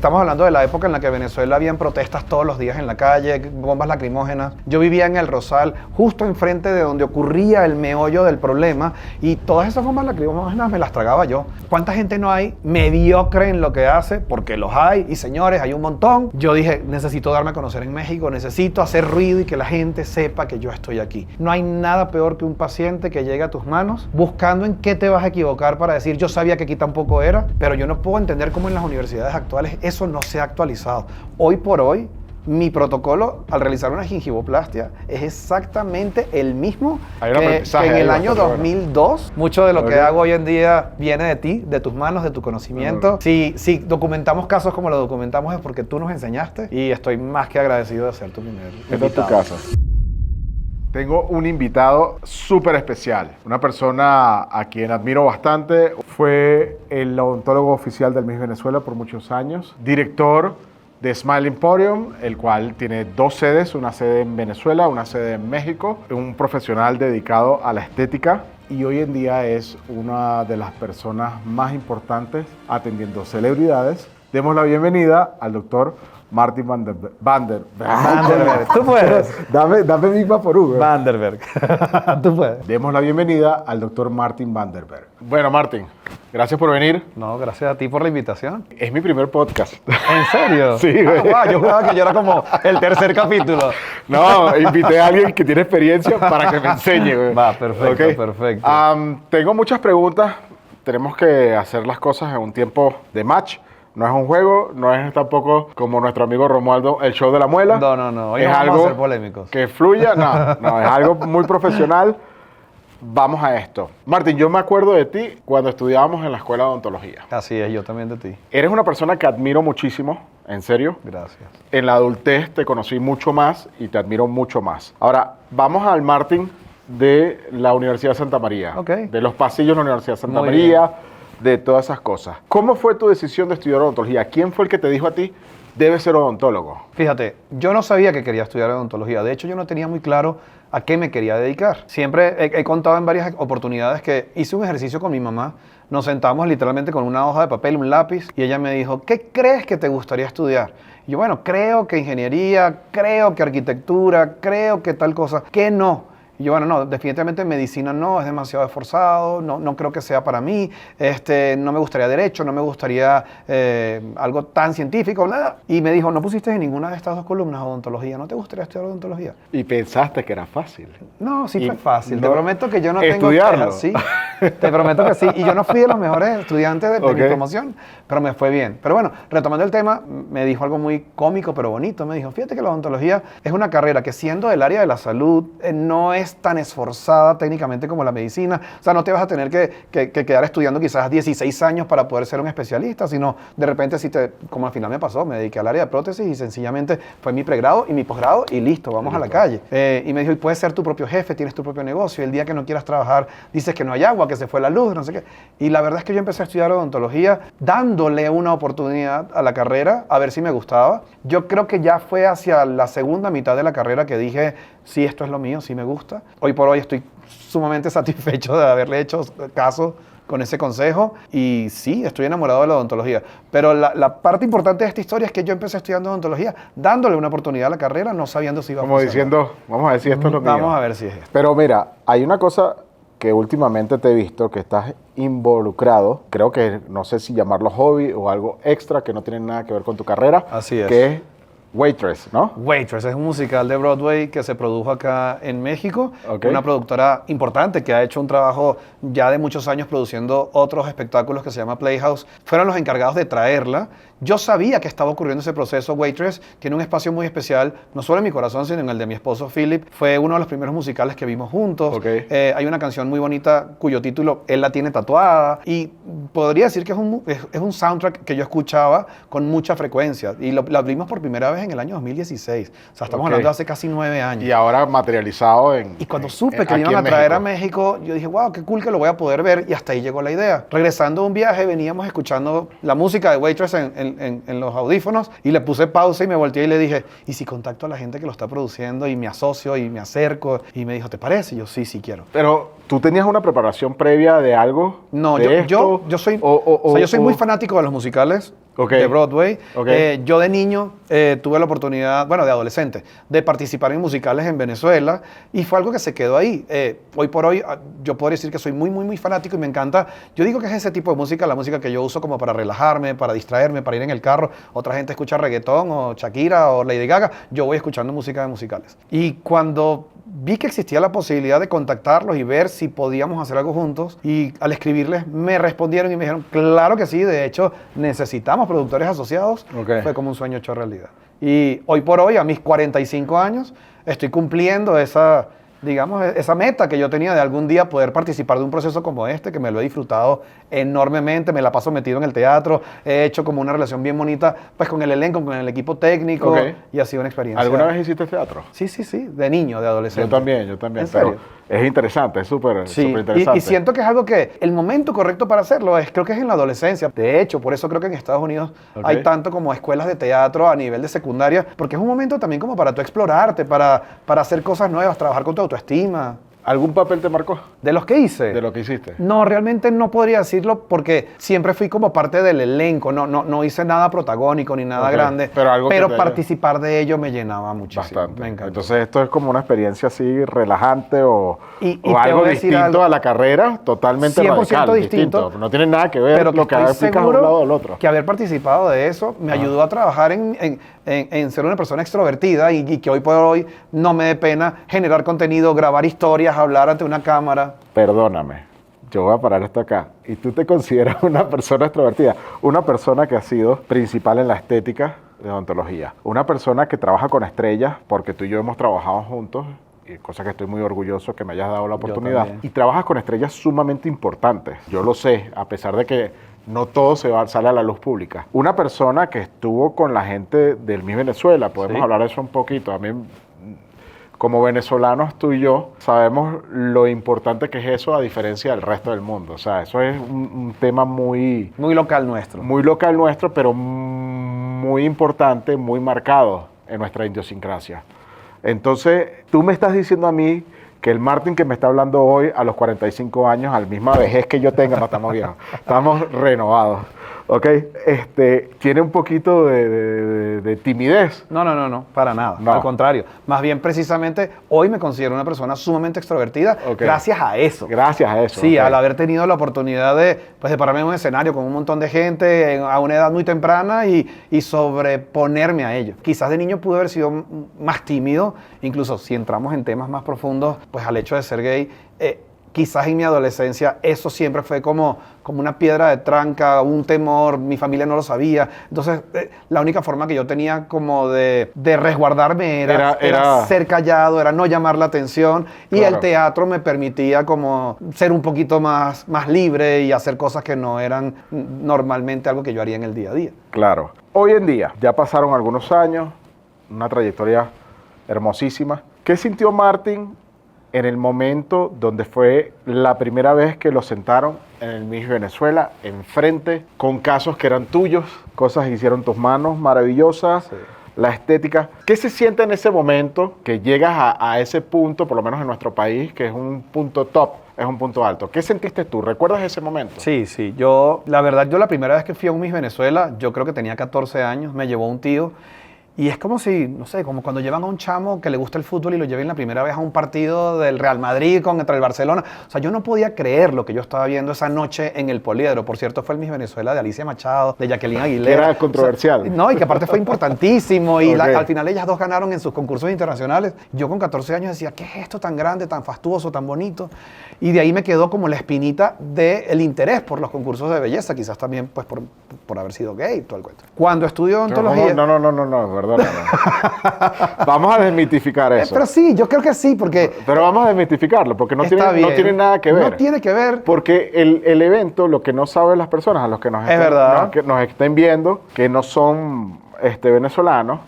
Estamos hablando de la época en la que en Venezuela habían protestas todos los días en la calle, bombas lacrimógenas. Yo vivía en El Rosal, justo enfrente de donde ocurría el meollo del problema, y todas esas bombas lacrimógenas me las tragaba yo. ¿Cuánta gente no hay mediocre en lo que hace? Porque los hay, y señores, hay un montón. Yo dije, necesito darme a conocer en México, necesito hacer ruido y que la gente sepa que yo estoy aquí. No hay nada peor que un paciente que llegue a tus manos buscando en qué te vas a equivocar para decir, yo sabía que aquí tampoco era, pero yo no puedo entender cómo en las universidades actuales eso no se ha actualizado. Hoy por hoy, mi protocolo al realizar una gingivoplastia es exactamente el mismo que en el año 2002. Mucho de lo que hago hoy en día viene de ti, de tus manos, de tu conocimiento. Si documentamos casos como lo documentamos es porque tú nos enseñaste, y estoy más que agradecido de ser tu primer invitado. Esta es tu casa. Tengo un invitado súper especial, una persona a quien admiro bastante. Fue el odontólogo oficial del Miss Venezuela por muchos años, director de Smile Emporium, el cual tiene 2 sedes, una sede en Venezuela, una sede en México, un profesional dedicado a la estética, y hoy en día es una de las personas más importantes atendiendo celebridades. Demos la bienvenida al doctor Martin Vanderberg. Tú puedes. Dame mi vaporú. Vanderberg. Tú puedes. Demos la bienvenida al doctor Martin Vanderberg. Bueno, Martin, gracias por venir. No, gracias a ti por la invitación. Es mi primer podcast. ¿En serio? Sí, güey. Wow, yo jugaba que yo era como el tercer capítulo. No, invité a alguien que tiene experiencia para que me enseñe, güey. Va, perfecto, ¿Okay? perfecto. Tengo muchas preguntas. Tenemos que hacer las cosas en un tiempo de match. No es un juego, no es tampoco como nuestro amigo Romualdo, el show de la muela. No. Hoy es no vamos algo a ser polémicos. Que fluya. No, es algo muy profesional. Vamos a esto. Martín, yo me acuerdo de ti cuando estudiábamos en la escuela de odontología. Así es, yo también de ti. Eres una persona que admiro muchísimo, en serio. Gracias. En la adultez te conocí mucho más y te admiro mucho más. Ahora, vamos al Martín de la Universidad de Santa María. Ok. De los pasillos de la Universidad de Santa Muy María. bien. De todas esas cosas. ¿Cómo fue tu decisión de estudiar odontología? ¿Quién fue el que te dijo a ti, debes ser odontólogo? Fíjate, yo no sabía que quería estudiar odontología. De hecho, yo no tenía muy claro a qué me quería dedicar. Siempre he contado en varias oportunidades que hice un ejercicio con mi mamá. Nos sentamos literalmente con una hoja de papel, un lápiz, y ella me dijo, ¿qué crees que te gustaría estudiar? Y yo, bueno, creo que ingeniería, creo que arquitectura, creo que tal cosa. ¿Qué no? Y yo, bueno, no, definitivamente medicina no, es demasiado esforzado, no creo que sea para mí, no me gustaría derecho, no me gustaría algo tan científico, nada. Y me dijo, no pusiste en ninguna de estas 2 columnas odontología, ¿no te gustaría estudiar odontología? Y pensaste que era fácil. No, sí Y fue fácil, no, te prometo que yo no estudiarlo. tengo... Sí, te prometo que sí, y yo no fui de los mejores estudiantes de mi Ok. promoción, pero me fue bien. Pero bueno, retomando el tema, me dijo algo muy cómico pero bonito, me dijo, fíjate que la odontología es una carrera que siendo del área de la salud no es tan esforzada técnicamente como la medicina. O sea, no te vas a tener que quedar estudiando quizás 16 años para poder ser un especialista, sino de repente, como al final me pasó, me dediqué al área de prótesis y sencillamente fue mi pregrado y mi posgrado y listo, vamos a la calle. Y me dijo, y puedes ser tu propio jefe, tienes tu propio negocio, el día que no quieras trabajar dices que no hay agua, que se fue la luz, no sé qué. Y la verdad es que yo empecé a estudiar odontología dándole una oportunidad a la carrera, a ver si me gustaba. Yo creo que ya fue hacia la segunda mitad de la carrera que dije, sí, esto es lo mío, sí me gusta. Hoy por hoy estoy sumamente satisfecho de haberle hecho caso con ese consejo y sí, estoy enamorado de la odontología. Pero la parte importante de esta historia es que yo empecé estudiando odontología, dándole una oportunidad a la carrera, no sabiendo si iba a Como funcionar. diciendo, vamos a ver si esto es lo mío. Vamos a ver si es esto. Pero mira, hay una cosa que últimamente te he visto que estás involucrado, creo que no sé si llamarlo hobby o algo extra que no tiene nada que ver con tu carrera. Así es. Que es Waitress, ¿no? Waitress es un musical de Broadway que se produjo acá en México. Ok. Una productora importante que ha hecho un trabajo ya de muchos años produciendo otros espectáculos que se llama Playhouse. Fueron los encargados de traerla. Yo sabía que estaba ocurriendo ese proceso. Waitress tiene un espacio muy especial, no solo en mi corazón, sino en el de mi esposo Philip. Fue uno de los primeros musicales que vimos juntos. Ok. Hay una canción muy bonita cuyo título él la tiene tatuada. Y podría decir que es un soundtrack que yo escuchaba con mucha frecuencia. Y la vimos por primera vez en el año 2016. O sea, estamos Ok. hablando de hace casi 9 años. Y ahora materializado en... Y cuando supe que aquí le iban en a traer México. a México, yo dije, wow, qué cool que lo voy a poder ver. Y hasta ahí llegó la idea. Regresando de un viaje, veníamos escuchando la música de Waitress en los audífonos y le puse pausa y me volteé y le dije, ¿y si contacto a la gente que lo está produciendo y me asocio y me acerco? Y me dijo, ¿te parece? Y yo, sí, sí quiero. Pero, ¿tú tenías una preparación previa de algo? No, de yo soy muy o- fanático de los musicales. de Broadway. Ok. Yo de niño tuve la oportunidad, bueno, de adolescente, de participar en musicales en Venezuela y fue algo que se quedó ahí. Hoy por hoy yo puedo decir que soy muy fanático y me encanta. Yo digo que es ese tipo de música, la música que yo uso como para relajarme, para distraerme, para ir en el carro. Otra gente escucha reggaetón o Shakira o Lady Gaga. Yo voy escuchando música de musicales. Y cuando vi que existía la posibilidad de contactarlos y ver si podíamos hacer algo juntos, y al escribirles me respondieron y me dijeron, claro que sí, de hecho necesitamos productores asociados. Fue como un sueño hecho realidad. Y hoy por hoy, a mis 45 años, estoy cumpliendo esa, digamos, esa meta que yo tenía de algún día poder participar de un proceso como este, que me lo he disfrutado enormemente, me la paso metido en el teatro, he hecho como una relación bien bonita pues con el elenco, con el equipo técnico, y ha sido una experiencia. ¿Alguna vez hiciste teatro? Sí, de niño, de adolescente. Yo también. ¿En serio? Pero es interesante, es súper interesante. Y siento que es algo que el momento correcto para hacerlo creo que es en la adolescencia. De hecho, por eso creo que en Estados Unidos hay tanto como escuelas de teatro a nivel de secundaria, porque es un momento también como para tú explorarte, para hacer cosas nuevas, trabajar con tu autoestima. ¿Algún papel te marcó? ¿De los que hice? De lo que hiciste. No, realmente no podría decirlo porque siempre fui como parte del elenco. No hice nada protagónico ni nada grande. Pero participar de ello me llenaba muchísimo. Bastante. Me encantó. Entonces esto es como una experiencia así relajante o algo decir distinto a la carrera, totalmente 100% radical, distinto. No tiene nada que ver pero lo que explicas a un lado del otro. Que haber participado de eso me ayudó a trabajar en ser una persona extrovertida y que hoy por hoy no me dé pena generar contenido, grabar historias, hablar ante una cámara. Perdóname, yo voy a parar esto acá. ¿Y tú te consideras una persona extrovertida? Una persona que ha sido principal en la estética de odontología. Una persona que trabaja con estrellas, porque tú y yo hemos trabajado juntos, y cosa que estoy muy orgulloso que me hayas dado la oportunidad. Y trabajas con estrellas sumamente importantes. Yo lo sé, a pesar de que no todo sale a la luz pública. Una persona que estuvo con la gente del Miss Venezuela, podemos hablar de eso un poquito. A mí, como venezolanos, tú y yo sabemos lo importante que es eso a diferencia del resto del mundo. O sea, eso es un tema muy local nuestro. Muy local nuestro, pero muy importante, muy marcado en nuestra idiosincrasia. Entonces, tú me estás diciendo a mí que el Martin que me está hablando hoy a los 45 años, a la misma vejez que yo tenga, no estamos viejos, estamos renovados. ¿Ok? Tiene un poquito de timidez. No, para nada. No. Al contrario. Más bien, precisamente, hoy me considero una persona sumamente extrovertida gracias a eso. Gracias a eso. Sí, al haber tenido la oportunidad de pararme en un escenario con un montón de gente a una edad muy temprana y sobreponerme a ello. Quizás de niño pude haber sido más tímido, incluso si entramos en temas más profundos, pues al hecho de ser gay, quizás en mi adolescencia eso siempre fue como una piedra de tranca, un temor, mi familia no lo sabía. Entonces, la única forma que yo tenía como de resguardarme era ser callado, era no llamar la atención. Y el teatro me permitía como ser un poquito más libre y hacer cosas que no eran normalmente algo que yo haría en el día a día. Claro. Hoy en día, ya pasaron algunos años, una trayectoria hermosísima. ¿Qué sintió Martin en el momento donde fue la primera vez que lo sentaron en el Miss Venezuela, enfrente, con casos que eran tuyos, cosas que hicieron tus manos maravillosas, la estética? ¿Qué se siente en ese momento que llegas a ese punto, por lo menos en nuestro país, que es un punto top, es un punto alto? ¿Qué sentiste tú? ¿Recuerdas ese momento? Sí. La verdad, la primera vez que fui a un Miss Venezuela, yo creo que tenía 14 años, me llevó un tío. Y es como si, no sé, como cuando llevan a un chamo que le gusta el fútbol y lo lleven la primera vez a un partido del Real Madrid contra el Barcelona. O sea, yo no podía creer lo que yo estaba viendo esa noche en el Poliedro. Por cierto, fue el Miss Venezuela de Alicia Machado, de Jacqueline Aguilera. Era controversial. O sea, no, y que aparte fue importantísimo. Y al final ellas dos ganaron en sus concursos internacionales. Yo con 14 años decía, ¿qué es esto tan grande, tan fastuoso, tan bonito? Y de ahí me quedó como la espinita del interés por los concursos de belleza. Quizás también pues por haber sido gay, todo el cuento. Cuando estudio odontología... No. Perdóname. Vamos a desmitificar eso. Pero sí, yo creo que sí, porque... Pero vamos a desmitificarlo, porque no tiene nada que ver. No tiene que ver. Porque el evento, lo que no saben las personas, a los que nos estén viendo, que no son venezolanos,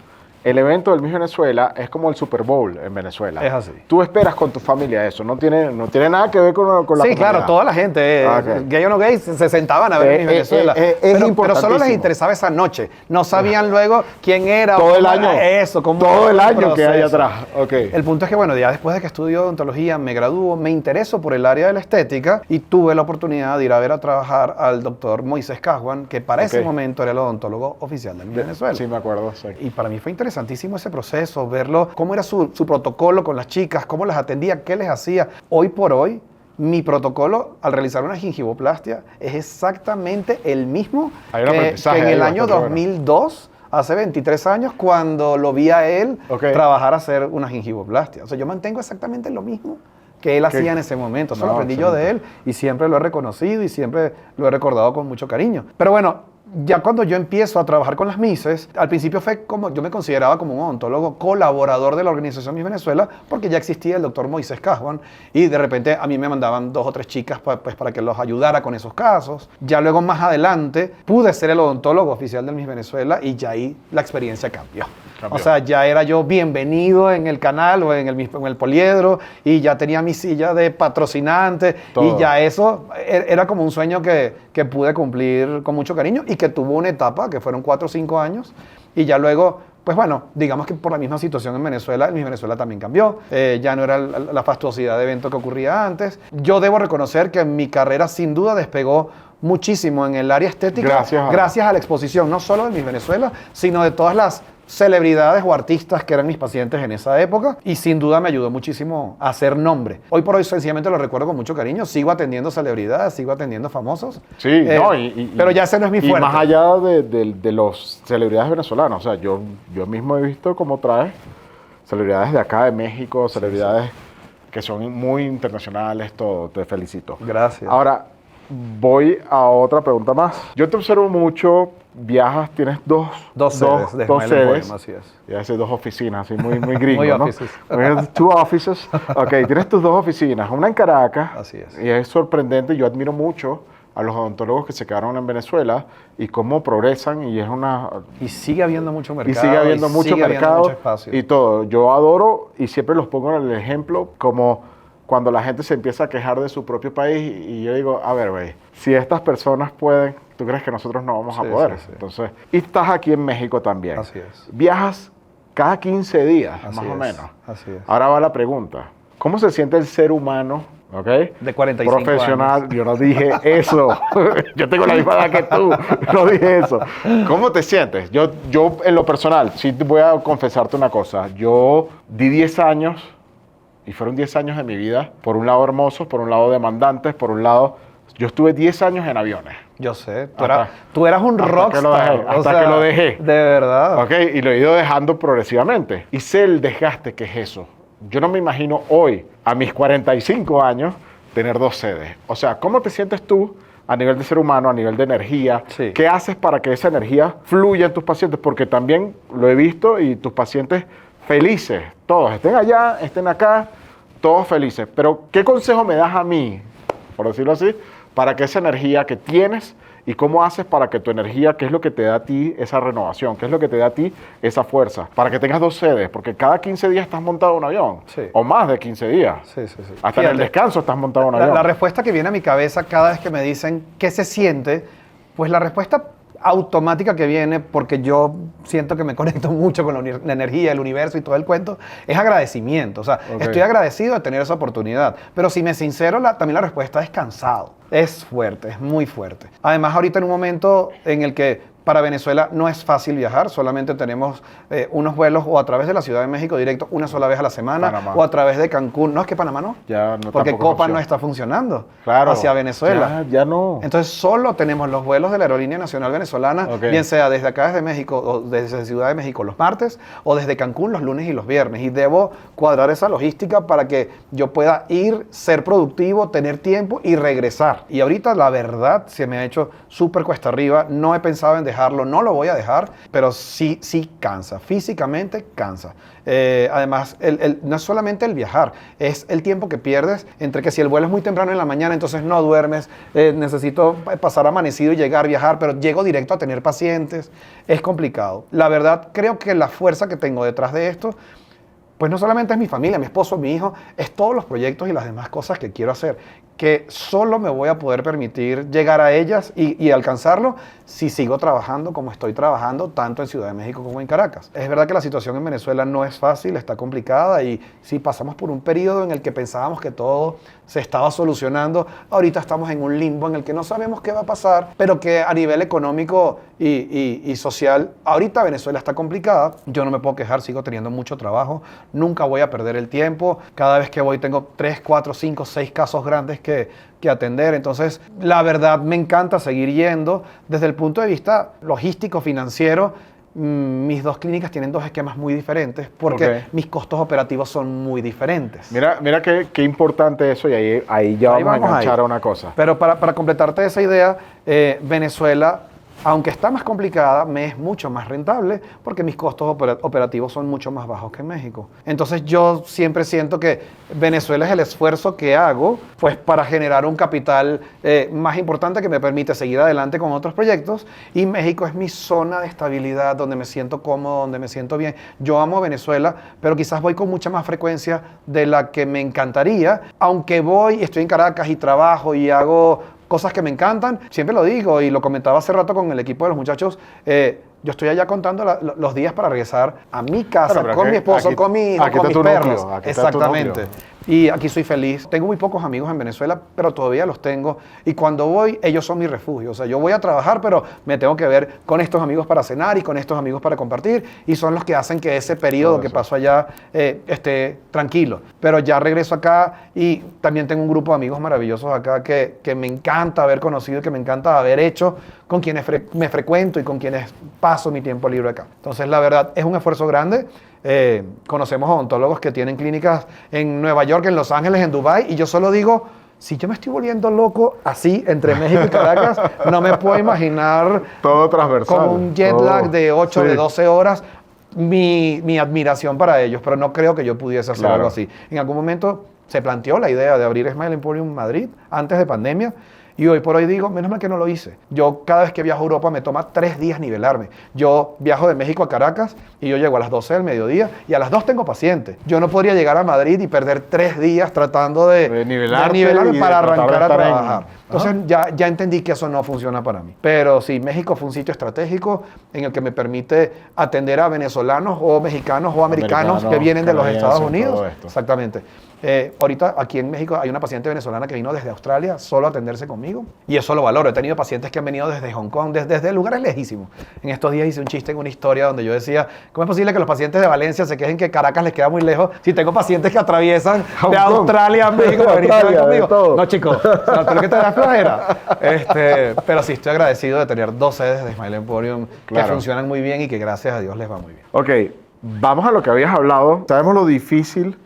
el evento del Miss Venezuela es como el Super Bowl en Venezuela. Es así. Tú esperas con tu familia eso, no tiene nada que ver con la Sí, comunidad. claro, toda la gente, Ok. gay o no gay, se sentaban a ver Miss Venezuela. Pero solo les importantísimo. interesaba esa noche. No sabían luego quién era. Todo o el cómo año. era eso, cómo Todo el era año que hay proceso. atrás. Ok. El punto es que, bueno, ya después de que estudio odontología, me graduó, me intereso por el área de la estética y tuve la oportunidad de ir a ver a trabajar al doctor Moisés Caswan, que para ese Ok. momento era el odontólogo oficial de Miss Venezuela. Sí, me acuerdo. Sí. Y para mí fue interesantísimo ese proceso, verlo, cómo era su protocolo con las chicas, cómo las atendía, qué les hacía. Hoy por hoy, mi protocolo al realizar una gingivoplastia es exactamente el mismo Hay un que aprendizaje en ahí el año bastante bueno. 2002, hace 23 años, cuando lo vi a él Ok. trabajar a hacer una gingivoplastia. O sea, yo mantengo exactamente lo mismo que él hacía en ese momento. Eso lo No, aprendí yo de él y siempre lo he reconocido y siempre lo he recordado con mucho cariño. Pero bueno, ya cuando yo empiezo a trabajar con las Misses, al principio fue como, yo me consideraba como un odontólogo colaborador de la organización Miss Venezuela, porque ya existía el doctor Moisés Caswan, y de repente a mí me mandaban 2 o 3 chicas pues, para que los ayudara con esos casos. Ya luego más adelante pude ser el odontólogo oficial del Miss Venezuela y ya ahí la experiencia cambió. Cambió. O sea, ya era yo bienvenido en el canal o en el poliedro y ya tenía mi silla de patrocinante Todo. y ya eso era como un sueño que pude cumplir con mucho cariño y que tuvo una etapa que fueron 4 o 5 años y ya luego, pues bueno, digamos que por la misma situación en Venezuela, el Miss Venezuela también cambió, ya no era la fastuosidad de evento que ocurría antes. Yo debo reconocer que mi carrera sin duda despegó muchísimo en el área estética gracias a la exposición, no solo de Miss Venezuela, sino de todas las celebridades o artistas que eran mis pacientes en esa época y sin duda me ayudó muchísimo a hacer nombre. Hoy por hoy sencillamente lo recuerdo con mucho cariño, sigo atendiendo celebridades, sigo atendiendo famosos. Sí, no, pero ya ese no es mi fuerte. Y más allá de los celebridades venezolanas, o sea, yo mismo he visto cómo traes celebridades de acá de México, celebridades que son muy internacionales, todo, te felicito. Gracias. Ahora, voy a otra pregunta más. Yo te observo mucho, viajas, tienes dos sedes de dos Smile and sedes. Bohem, así es. Y hace 2 oficinas, así muy gringo, Muy ¿no? offices. 2 offices. Ok, tienes tus 2 oficinas, una en Caracas. Así es. Y es sorprendente, yo admiro mucho a los odontólogos que se quedaron en Venezuela y cómo progresan y es una... Y sigue habiendo mucho mercado. Y sigue habiendo mucho sigue habiendo mercado mucho espacio. y todo. Yo adoro y siempre los pongo en el ejemplo como cuando la gente se empieza a quejar de su propio país y yo digo, a ver, güey, si estas personas pueden, ¿tú crees que nosotros no vamos a Sí, poder? sí, sí. Entonces, y estás aquí en México también. Así es. Viajas cada 15 días, Así más o es, menos. así es. Ahora va la pregunta. ¿Cómo se siente el ser humano, ok? De 45 profesional? años. Yo no dije eso. Yo tengo la misma edad que tú. No dije eso. ¿Cómo te sientes? Yo en lo personal, sí voy a confesarte una cosa. Yo di 10 años y fueron 10 años de mi vida, por un lado hermosos, por un lado demandantes, por un lado... Yo estuve 10 años en aviones. Yo sé, Hasta- tú eras un hasta que rockstar. lo dejé, hasta que lo dejé. De verdad. Ok, y lo he ido dejando progresivamente. Y sé el desgaste que es eso. Yo no me imagino hoy, a mis 45 años, tener 2 sedes. O sea, ¿cómo te sientes tú a nivel de ser humano, a nivel de energía? Sí. ¿Qué haces para que esa energía fluya en tus pacientes? Porque también lo he visto y tus pacientes felices, todos, estén allá, estén acá, todos felices. Pero, ¿qué consejo me das a mí, por decirlo así, para que esa energía que tienes y cómo haces para que tu energía, qué es lo que te da a ti esa renovación, qué es lo que te da a ti esa fuerza, para que tengas 2 sedes, porque cada 15 días estás montado en un avión, Sí. o más de 15 días. Sí, sí, sí. Hasta en el Fíjate, descanso estás montado en un la avión. respuesta que viene a mi cabeza cada vez que me dicen qué se siente, pues la respuesta automática que viene, porque yo siento que me conecto mucho con la energía, el universo y todo el cuento, es agradecimiento. O sea, Ok. estoy agradecido de tener esa oportunidad. Pero si me sincero, también la respuesta es cansado. Es fuerte, es muy fuerte. Además, ahorita en un momento en el que para Venezuela no es fácil viajar, solamente tenemos unos vuelos o a través de la Ciudad de México directo una sola vez a la semana, Panamá. o a través de Cancún. No, es que Panamá no, Ya no, porque tampoco es Copa opción. no está funcionando Claro. hacia Venezuela. Ya no. Entonces solo tenemos los vuelos de la Aerolínea Nacional Venezolana, Ok. bien sea desde acá, desde México, o desde Ciudad de México los martes, o desde Cancún los lunes y los viernes. Y debo cuadrar esa logística para que yo pueda ir, ser productivo, tener tiempo y regresar. Y ahorita la verdad se me ha hecho súper cuesta arriba. No he pensado en dejar dejarlo, no lo voy a dejar, pero sí cansa, físicamente cansa. Además, no es solamente el viajar, es el tiempo que pierdes entre que si el vuelo es muy temprano en la mañana, entonces no duermes, necesito pasar amanecido y llegar, viajar, pero llego directo a tener pacientes, es complicado. La verdad, creo que la fuerza que tengo detrás de esto, pues no solamente es mi familia, mi esposo, mi hijo, es todos los proyectos y las demás cosas que quiero hacer, que solo me voy a poder permitir llegar a ellas y alcanzarlo si sigo trabajando como estoy trabajando, tanto en Ciudad de México como en Caracas. Es verdad que la situación en Venezuela no es fácil, está complicada y sí pasamos por un periodo en el que pensábamos que todo se estaba solucionando. Ahorita estamos en un limbo en el que no sabemos qué va a pasar, pero que a nivel económico y social, ahorita Venezuela está complicada. Yo no me puedo quejar, sigo teniendo mucho trabajo, nunca voy a perder el tiempo. Cada vez que voy tengo 3, 4, 5, 6 casos grandes que atender. Entonces, la verdad me encanta seguir yendo. Desde el punto de vista logístico, financiero, mis dos clínicas tienen dos esquemas muy diferentes porque mis costos operativos son muy diferentes. Mira qué importante eso y ahí ya vamos a enganchar a una cosa. Pero para completarte esa idea, Venezuela, aunque está más complicada, me es mucho más rentable porque mis costos operativos son mucho más bajos que México. Entonces yo siempre siento que Venezuela es el esfuerzo que hago pues para generar un capital más importante que me permite seguir adelante con otros proyectos, y México es mi zona de estabilidad donde me siento cómodo, donde me siento bien. Yo amo Venezuela, pero quizás voy con mucha más frecuencia de la que me encantaría, aunque estoy en Caracas y trabajo y hago cosas que me encantan. Siempre lo digo y lo comentaba hace rato con el equipo de los muchachos, yo estoy allá contando los días para regresar a mi casa, con mi esposo, con mi hijo, con mis perros. Exactamente. Y aquí soy feliz. Tengo muy pocos amigos en Venezuela, pero todavía los tengo. Y cuando voy, ellos son mi refugio. O sea, yo voy a trabajar, pero me tengo que ver con estos amigos para cenar y con estos amigos para compartir. Y son los que hacen que ese periodo que paso allá esté tranquilo. Pero ya regreso acá y también tengo un grupo de amigos maravillosos acá que me encanta haber conocido y que me encanta haber hecho, con quienes me frecuento y con quienes paso mi tiempo libre acá. Entonces, la verdad, es un esfuerzo grande. Conocemos odontólogos que tienen clínicas en Nueva York, en Los Ángeles, en Dubái, y yo solo digo, si yo me estoy volviendo loco así entre México y Caracas, no me puedo imaginar todo transversal, con un jet lag de 8, de 12 horas, mi admiración para ellos, pero no creo que yo pudiese hacer algo así. En algún momento se planteó la idea de abrir Smile Emporium Madrid antes de pandemia, y hoy por hoy digo, menos mal que no lo hice. Yo cada vez que viajo a Europa me toma 3 días nivelarme. Yo viajo de México a Caracas y yo llego a las 12 del mediodía y a las 2 tengo paciente. Yo no podría llegar a Madrid y perder 3 días tratando de nivelarme para arrancar a trabajar. Entonces ya entendí que eso no funciona para mí. Pero sí, México fue un sitio estratégico en el que me permite atender a venezolanos o mexicanos o americanos que vienen de los Estados Unidos. Exactamente. Ahorita aquí en México hay una paciente venezolana que vino desde Australia solo a atenderse conmigo, y eso lo valoro. He tenido pacientes que han venido desde Hong Kong, desde lugares lejísimos. En estos días hice un chiste en una historia donde yo decía, ¿cómo es posible que los pacientes de Valencia se quejen que Caracas les queda muy lejos si tengo pacientes que atraviesan de Australia a México para venir a estar conmigo? No, chicos, ¿pero qué te da flojera? Pero sí, estoy agradecido de tener 2 sedes de Smile Emporium que funcionan muy bien y que gracias a Dios les va muy bien. Ok, vamos a lo que habías hablado. Sabemos lo difícil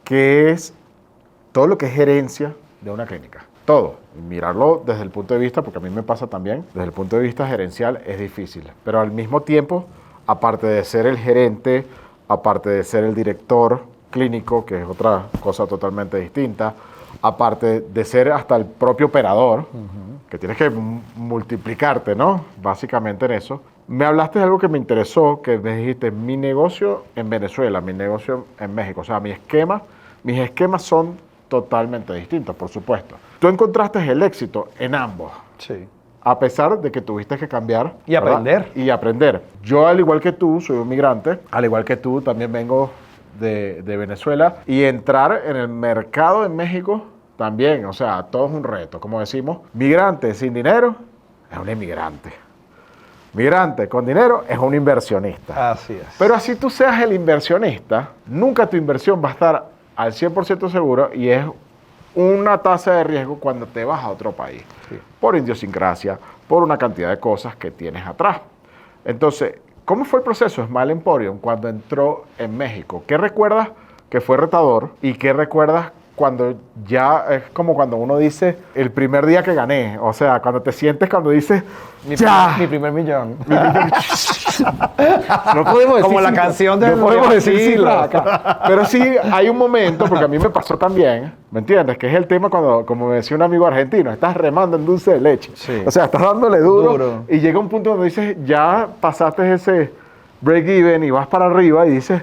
que es todo lo que es gerencia de una clínica. Todo. Mirarlo desde el punto de vista, porque a mí me pasa también, desde el punto de vista gerencial es difícil. Pero al mismo tiempo, aparte de ser el gerente, aparte de ser el director clínico, que es otra cosa totalmente distinta, aparte de ser hasta el propio operador, que tienes que multiplicarte, ¿no? Básicamente en eso. Me hablaste de algo que me interesó, que me dijiste, mi negocio en Venezuela, mi negocio en México. O sea, mis esquemas son totalmente distintos, por supuesto. Tú encontraste el éxito en ambos. Sí. A pesar de que tuviste que cambiar. Y aprender. Y aprender. Yo, al igual que tú, soy un migrante. Al igual que tú, también vengo de Venezuela. Y entrar en el mercado en México también, o sea, todo es un reto. Como decimos, migrante sin dinero es un inmigrante. Migrante con dinero es un inversionista. Así es. Pero así tú seas el inversionista, nunca tu inversión va a estar al 100% seguro, y es una tasa de riesgo cuando te vas a otro país. Sí. Por idiosincrasia, por una cantidad de cosas que tienes atrás. Entonces, ¿cómo fue el proceso de Smile Emporium cuando entró en México? ¿Qué recuerdas que fue retador y qué recuerdas cuando ya es como cuando uno dice el primer día que gané. O sea, cuando te sientes, cuando dices, Mi primer millón. no podemos decir Como la cifra, canción de no podemos decir Martino. cifra acá. Pero sí hay un momento, porque a mí me pasó también, ¿me entiendes? Que es el tema cuando, como me decía un amigo argentino, estás remando en dulce de leche. Sí. O sea, estás dándole duro, Duro. y llega un punto donde dices, ya pasaste ese break even y vas para arriba y dices,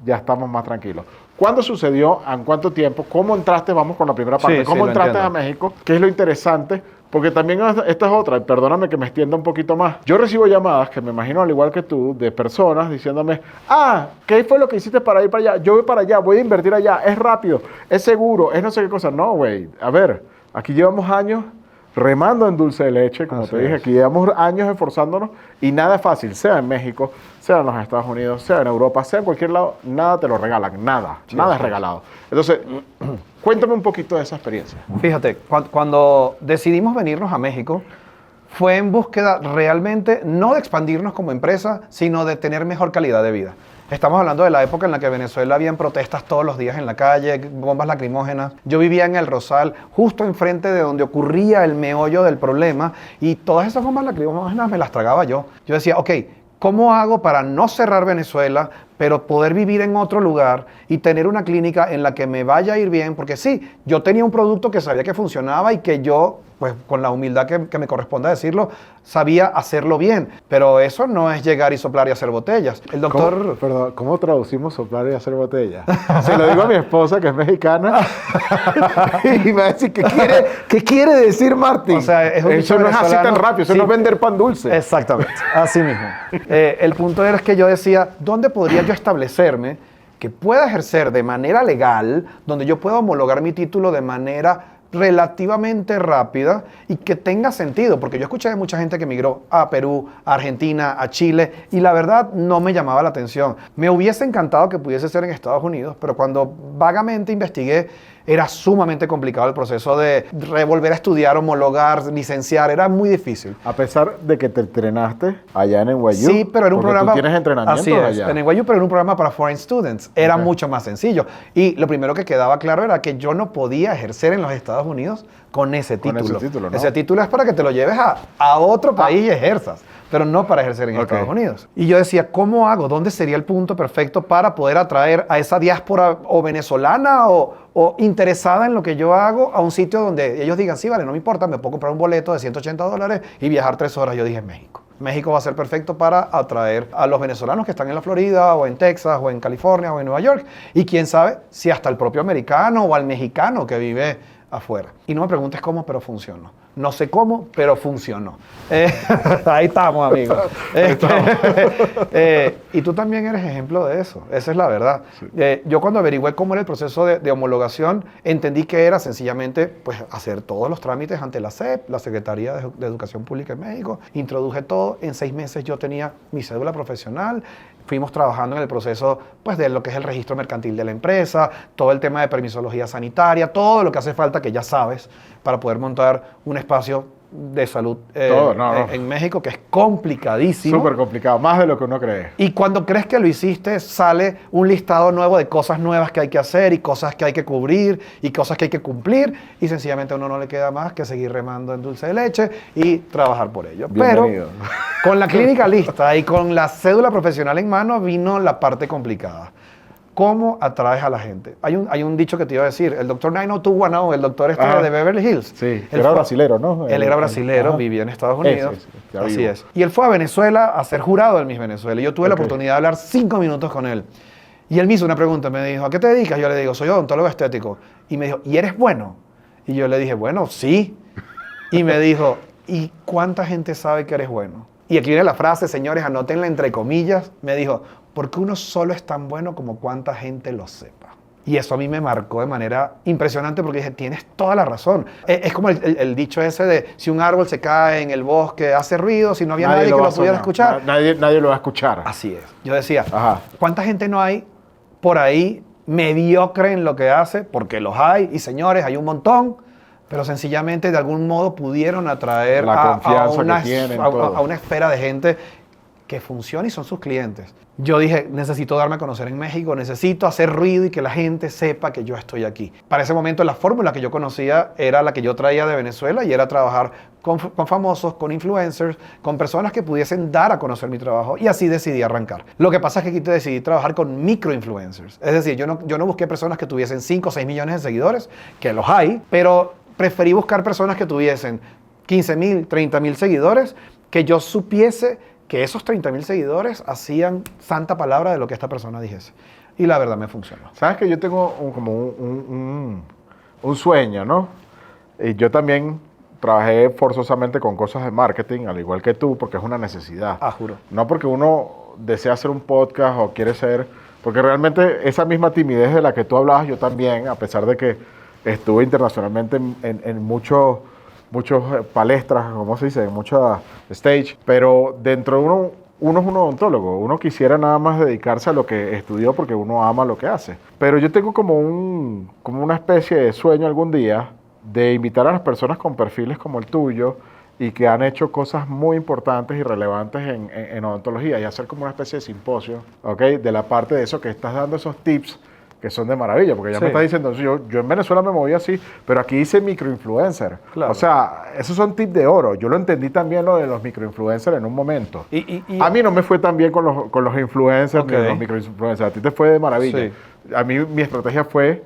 ya estamos más tranquilos. ¿Cuándo sucedió? ¿En cuánto tiempo? ¿Cómo entraste? Vamos con la primera parte. Sí, ¿Cómo lo entraste entiendo. a México? ¿Qué es lo interesante? Porque también esta es otra, y perdóname que me extienda un poquito más. Yo recibo llamadas, que me imagino al igual que tú, de personas diciéndome, ¿qué fue lo que hiciste para ir para allá? Yo voy para allá, voy a invertir allá, es rápido, es seguro, es no sé qué cosa. No, güey, a ver, aquí llevamos años remando en dulce de leche, como Así te dije, es. aquí llevamos años esforzándonos y nada es fácil, sea en México, sea en los Estados Unidos, sea en Europa, sea en cualquier lado, nada te lo regalan, nada es regalado. Entonces, cuéntame un poquito de esa experiencia. Fíjate, cuando decidimos venirnos a México, fue en búsqueda realmente no de expandirnos como empresa, sino de tener mejor calidad de vida. Estamos hablando de la época en la que en Venezuela habían protestas todos los días en la calle, bombas lacrimógenas. Yo vivía en El Rosal, justo enfrente de donde ocurría el meollo del problema, y todas esas bombas lacrimógenas me las tragaba yo. Yo decía, ok, ¿cómo hago para no cerrar Venezuela, pero poder vivir en otro lugar y tener una clínica en la que me vaya a ir bien? Porque sí, yo tenía un producto que sabía que funcionaba y que yo, pues con la humildad que me corresponde decirlo, sabía hacerlo bien. Pero eso no es llegar y soplar y hacer botellas. El doctor... ¿Cómo traducimos soplar y hacer botella? Se lo digo a mi esposa, que es mexicana, y me va a decir, ¿qué quiere decir Martín? O sea, es un eso dicho no es así venezolano. tan rápido, eso Sí. no es vender pan dulce. Exactamente, así mismo. El punto era que yo decía, ¿dónde podría yo establecerme que pueda ejercer de manera legal, donde yo pueda homologar mi título de manera relativamente rápida y que tenga sentido? Porque yo escuché de mucha gente que emigró a Perú, a Argentina, a Chile, y la verdad no me llamaba la atención. Me hubiese encantado que pudiese ser en Estados Unidos, pero cuando vagamente investigué, era sumamente complicado el proceso de volver a estudiar, homologar, licenciar, era muy difícil. A pesar de que te entrenaste allá en NYU. Sí, pero era un porque programa... tú tienes entrenamiento Así es, allá. en NYU, pero era un programa para foreign students. Era mucho más sencillo. Y lo primero que quedaba claro era que yo no podía ejercer en los Estados Unidos con ese título. Con ese título, ¿no? Ese título es para que te lo lleves a otro país y ejerzas, pero no para ejercer en Ok. Estados Unidos. Y yo decía, ¿cómo hago? ¿Dónde sería el punto perfecto para poder atraer a esa diáspora o venezolana o interesada en lo que yo hago a un sitio donde ellos digan, sí, vale, no me importa, me puedo comprar un boleto de $180 y viajar 3 horas? Yo dije, México. México va a ser perfecto para atraer a los venezolanos que están en la Florida o en Texas o en California o en Nueva York. Y quién sabe si hasta el propio americano o al mexicano que vive afuera. Y no me preguntes cómo, pero funcionó. No sé cómo, pero funcionó. Ahí estamos, amigos. Y tú también eres ejemplo de eso. Esa es la verdad. Sí. Yo cuando averigüé cómo era el proceso de homologación, entendí que era sencillamente pues, hacer todos los trámites ante la SEP, la Secretaría de Educación Pública en México. Introduje todo. En 6 meses yo tenía mi cédula profesional. Fuimos trabajando en el proceso pues, de lo que es el registro mercantil de la empresa, todo el tema de permisología sanitaria, todo lo que hace falta que ya sabes para poder montar un espacio de salud en México, que es complicadísimo. Súper complicado, más de lo que uno cree. Y cuando crees que lo hiciste, sale un listado nuevo de cosas nuevas que hay que hacer y cosas que hay que cubrir y cosas que hay que cumplir, y sencillamente a uno no le queda más que seguir remando en dulce de leche y trabajar por ello. Bienvenido. Pero con la clínica lista y con la cédula profesional en mano vino la parte complicada. ¿Cómo atraes a la gente? Hay un dicho que te iba a decir, el doctor 90210, el doctor de Beverly Hills. Sí, era brasilero, ¿no? Él era brasilero, Ajá. vivía en Estados Unidos. ya Así vivo. es. Y él fue a Venezuela a ser jurado del Miss Venezuela. Y yo tuve la oportunidad de hablar 5 minutos con él. Y él me hizo una pregunta, me dijo, ¿a qué te dedicas? Yo le digo, soy odontólogo estético. Y me dijo, ¿y eres bueno? Y yo le dije, bueno, sí. Y me dijo, ¿y cuánta gente sabe que eres bueno? Y aquí viene la frase, señores, anótenla entre comillas. Me dijo, porque uno solo es tan bueno como cuánta gente lo sepa. Y eso a mí me marcó de manera impresionante porque dije, tienes toda la razón. Es como el dicho ese de, si un árbol se cae en el bosque, hace ruido, si no había nadie que lo pudiera escuchar. Nadie lo va a escuchar. Así es. Yo decía, Ajá. ¿cuánta gente no hay por ahí mediocre en lo que hace? Porque los hay, y señores, hay un montón, pero sencillamente de algún modo pudieron atraer La confianza una, que tienen, a todo. una esfera de gente que funciona y son sus clientes. Yo dije, necesito darme a conocer en México, necesito hacer ruido y que la gente sepa que yo estoy aquí. Para ese momento la fórmula que yo conocía era la que yo traía de Venezuela y era trabajar con famosos, con influencers, con personas que pudiesen dar a conocer mi trabajo, y así decidí arrancar. Lo que pasa es que aquí decidí trabajar con microinfluencers. Es decir, yo no busqué personas que tuviesen 5 o 6 millones de seguidores, que los hay, pero preferí buscar personas que tuviesen 15,000, 30,000 seguidores, que yo supiese que esos 30,000 seguidores hacían santa palabra de lo que esta persona dijese. Y la verdad me funcionó. Sabes que yo tengo un sueño, ¿no? Y yo también trabajé forzosamente con cosas de marketing, al igual que tú, porque es una necesidad. Ah, juro. No porque uno desea hacer un podcast o quiere ser... Porque realmente esa misma timidez de la que tú hablabas, yo también, a pesar de que estuve internacionalmente en muchos palestras, ¿cómo se dice? En muchas stage, pero dentro de uno es un odontólogo, uno quisiera nada más dedicarse a lo que estudió porque uno ama lo que hace. Pero yo tengo como una especie de sueño algún día de invitar a las personas con perfiles como el tuyo y que han hecho cosas muy importantes y relevantes en odontología y hacer como una especie de simposio, ¿ok? De la parte de eso que estás dando esos tips que son de maravilla, porque ya me estás diciendo, yo en Venezuela me moví así, pero aquí hice microinfluencer. Claro. O sea, esos son tips de oro. Yo lo entendí también lo de los microinfluencers en un momento. A mí no me fue tan bien con los influencers ni los microinfluencers. A ti te fue de maravilla. Sí. A mí mi estrategia fue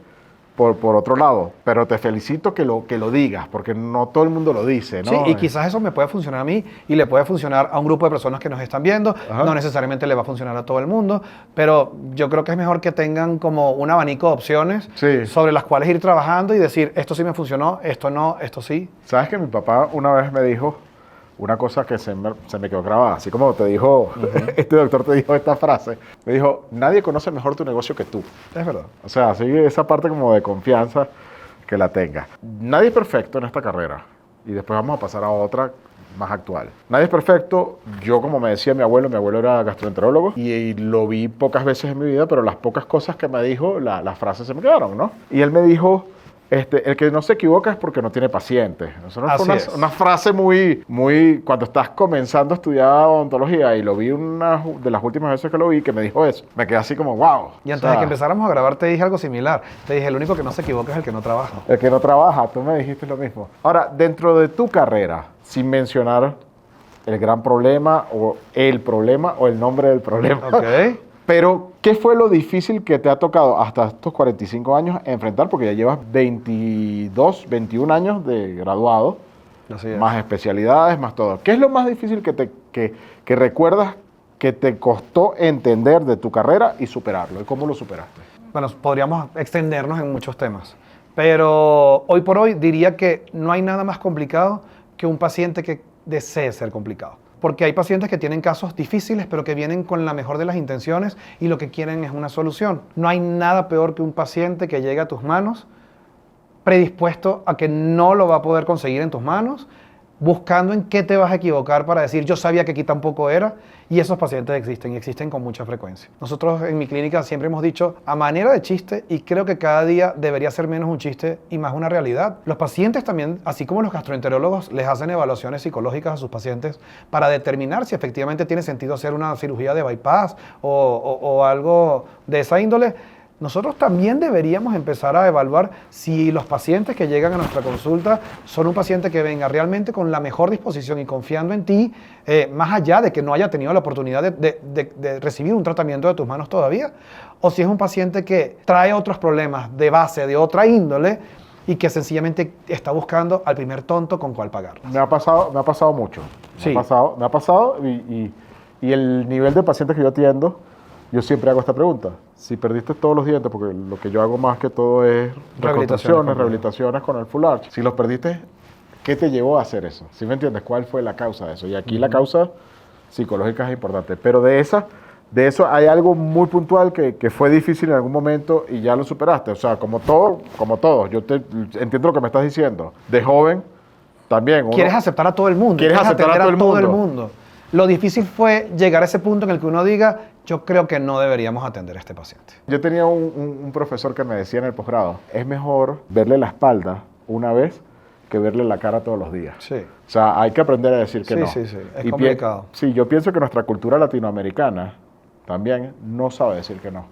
por otro lado, pero te felicito que lo digas, porque no todo el mundo lo dice, ¿no? Sí, y quizás eso me puede funcionar a mí y le puede funcionar a un grupo de personas que nos están viendo. Ajá. No necesariamente le va a funcionar a todo el mundo, pero yo creo que es mejor que tengan como un abanico de opciones sobre las cuales ir trabajando y decir, esto sí me funcionó, esto no, esto sí. ¿Sabes que mi papá una vez me dijo una cosa que se me quedó grabada? Así como te dijo, este doctor te dijo esta frase. Me dijo, nadie conoce mejor tu negocio que tú. Es verdad. O sea, así esa parte como de confianza que la tenga. Nadie es perfecto en esta carrera. Y después vamos a pasar a otra más actual. Nadie es perfecto. Yo, como me decía mi abuelo era gastroenterólogo y lo vi pocas veces en mi vida, pero las pocas cosas que me dijo, las frases se me quedaron, ¿no? Y él me dijo... el que no se equivoca es porque no tiene pacientes. Eso no fue una frase muy... Cuando estás comenzando a estudiar odontología, y lo vi una de las últimas veces que lo vi, que me dijo eso. Me quedé así como, wow. Y antes de que empezáramos a grabar te dije algo similar. Te dije, el único que no se equivoca es el que no trabaja. El que no trabaja, tú me dijiste lo mismo. Ahora, dentro de tu carrera, sin mencionar el gran problema o el nombre del problema. Ok. Pero, ¿qué fue lo difícil que te ha tocado hasta estos 45 años enfrentar? Porque ya llevas 22, 21 años de graduado, más especialidades, más todo. ¿Qué es lo más difícil que recuerdas que te costó entender de tu carrera y superarlo? ¿Y cómo lo superaste? Bueno, podríamos extendernos en muchos temas, pero hoy por hoy diría que no hay nada más complicado que un paciente que desee ser complicado. Porque hay pacientes que tienen casos difíciles, pero que vienen con la mejor de las intenciones y lo que quieren es una solución. No hay nada peor que un paciente que llegue a tus manos predispuesto a que no lo va a poder conseguir en tus manos, buscando en qué te vas a equivocar para decir, yo sabía que aquí tampoco era, y esos pacientes existen, y existen con mucha frecuencia. Nosotros en mi clínica siempre hemos dicho, a manera de chiste, y creo que cada día debería ser menos un chiste y más una realidad, los pacientes también, así como los gastroenterólogos, les hacen evaluaciones psicológicas a sus pacientes para determinar si efectivamente tiene sentido hacer una cirugía de bypass o algo de esa índole. Nosotros también deberíamos empezar a evaluar si los pacientes que llegan a nuestra consulta son un paciente que venga realmente con la mejor disposición y confiando en ti, más allá de que no haya tenido la oportunidad de recibir un tratamiento de tus manos todavía, o si es un paciente que trae otros problemas de base, de otra índole, y que sencillamente está buscando al primer tonto con cuál pagar. Me ha pasado mucho. Me ha pasado y el nivel de pacientes que yo atiendo, yo siempre hago esta pregunta. Si perdiste todos los dientes, porque lo que yo hago más que todo es rehabilitaciones con el full arch. Si los perdiste, ¿qué te llevó a hacer eso? ¿Sí me entiendes? ¿Cuál fue la causa de eso? Y aquí la causa psicológica es importante. Pero de eso hay algo muy puntual que fue difícil en algún momento y ya lo superaste. O sea, como todo. Yo entiendo lo que me estás diciendo. De joven, también. Quieres aceptar a todo el mundo. Quieres aceptar a todo el mundo. Lo difícil fue llegar a ese punto en el que uno diga, yo creo que no deberíamos atender a este paciente. Yo tenía un profesor que me decía en el posgrado, es mejor verle la espalda una vez que verle la cara todos los días. Sí. O sea, hay que aprender a decir que Sí, no. sí, sí. Es Y complicado. sí, yo pienso que nuestra cultura latinoamericana también no sabe decir que no.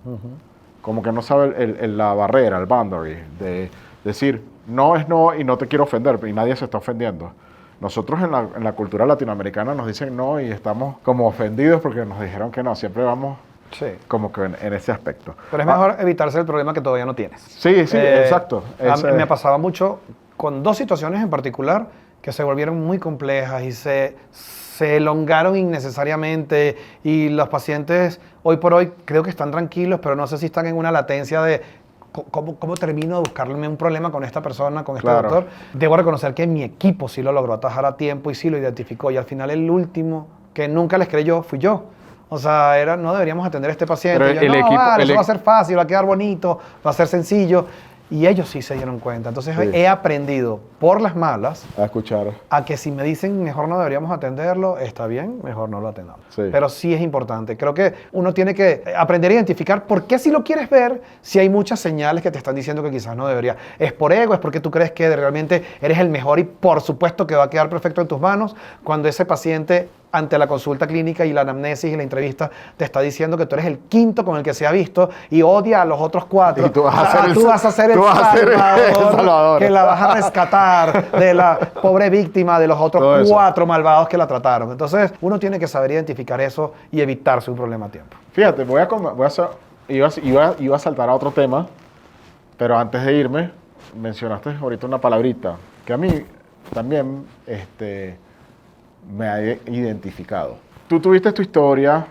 Como que no sabe la barrera, el boundary, de decir no es no y no te quiero ofender, y nadie se está ofendiendo. Nosotros en la cultura latinoamericana nos dicen no y estamos como ofendidos porque nos dijeron que no. Siempre vamos Sí. como que en ese aspecto. Pero es mejor evitarse el problema que todavía no tienes. Sí, sí, exacto. A mí me pasaba mucho con dos situaciones en particular que se volvieron muy complejas y se elongaron innecesariamente, y los pacientes hoy por hoy creo que están tranquilos, pero no sé si están en una latencia de ¿cómo termino de buscarme un problema con esta persona, con este Claro. doctor? Debo reconocer que mi equipo sí lo logró atajar a tiempo y sí lo identificó, y al final el último que nunca les creyó fui yo. O sea, no deberíamos atender a este paciente. Pero Y yo, el no, equipo- vale, el eso e- va a ser fácil, va a quedar bonito, va a ser sencillo. Y ellos sí se dieron cuenta. Entonces Sí. he aprendido por las malas A escuchar. a que si me dicen mejor no deberíamos atenderlo, está bien, mejor no lo atendamos. Sí. Pero sí es importante. Creo que uno tiene que aprender a identificar por qué si lo quieres ver, si hay muchas señales que te están diciendo que quizás no debería. ¿Es por ego? ¿Es porque tú crees que realmente eres el mejor y por supuesto que va a quedar perfecto en tus manos? Cuando ese paciente ante la consulta clínica y la anamnesis y la entrevista te está diciendo que tú eres el quinto con el que se ha visto y odia a los otros cuatro. Y tú vas a O sea, ser el- tú vas a ser el tú vas a ser el salvador, salvador. que la vas a rescatar de la pobre víctima de los Todo otros eso. 4 malvados que la trataron. Entonces, uno tiene que saber identificar eso y evitarse un problema a tiempo. Fíjate, iba a saltar a otro tema, pero antes de irme, mencionaste ahorita una palabrita que a mí también me ha identificado. Tú tuviste tu historia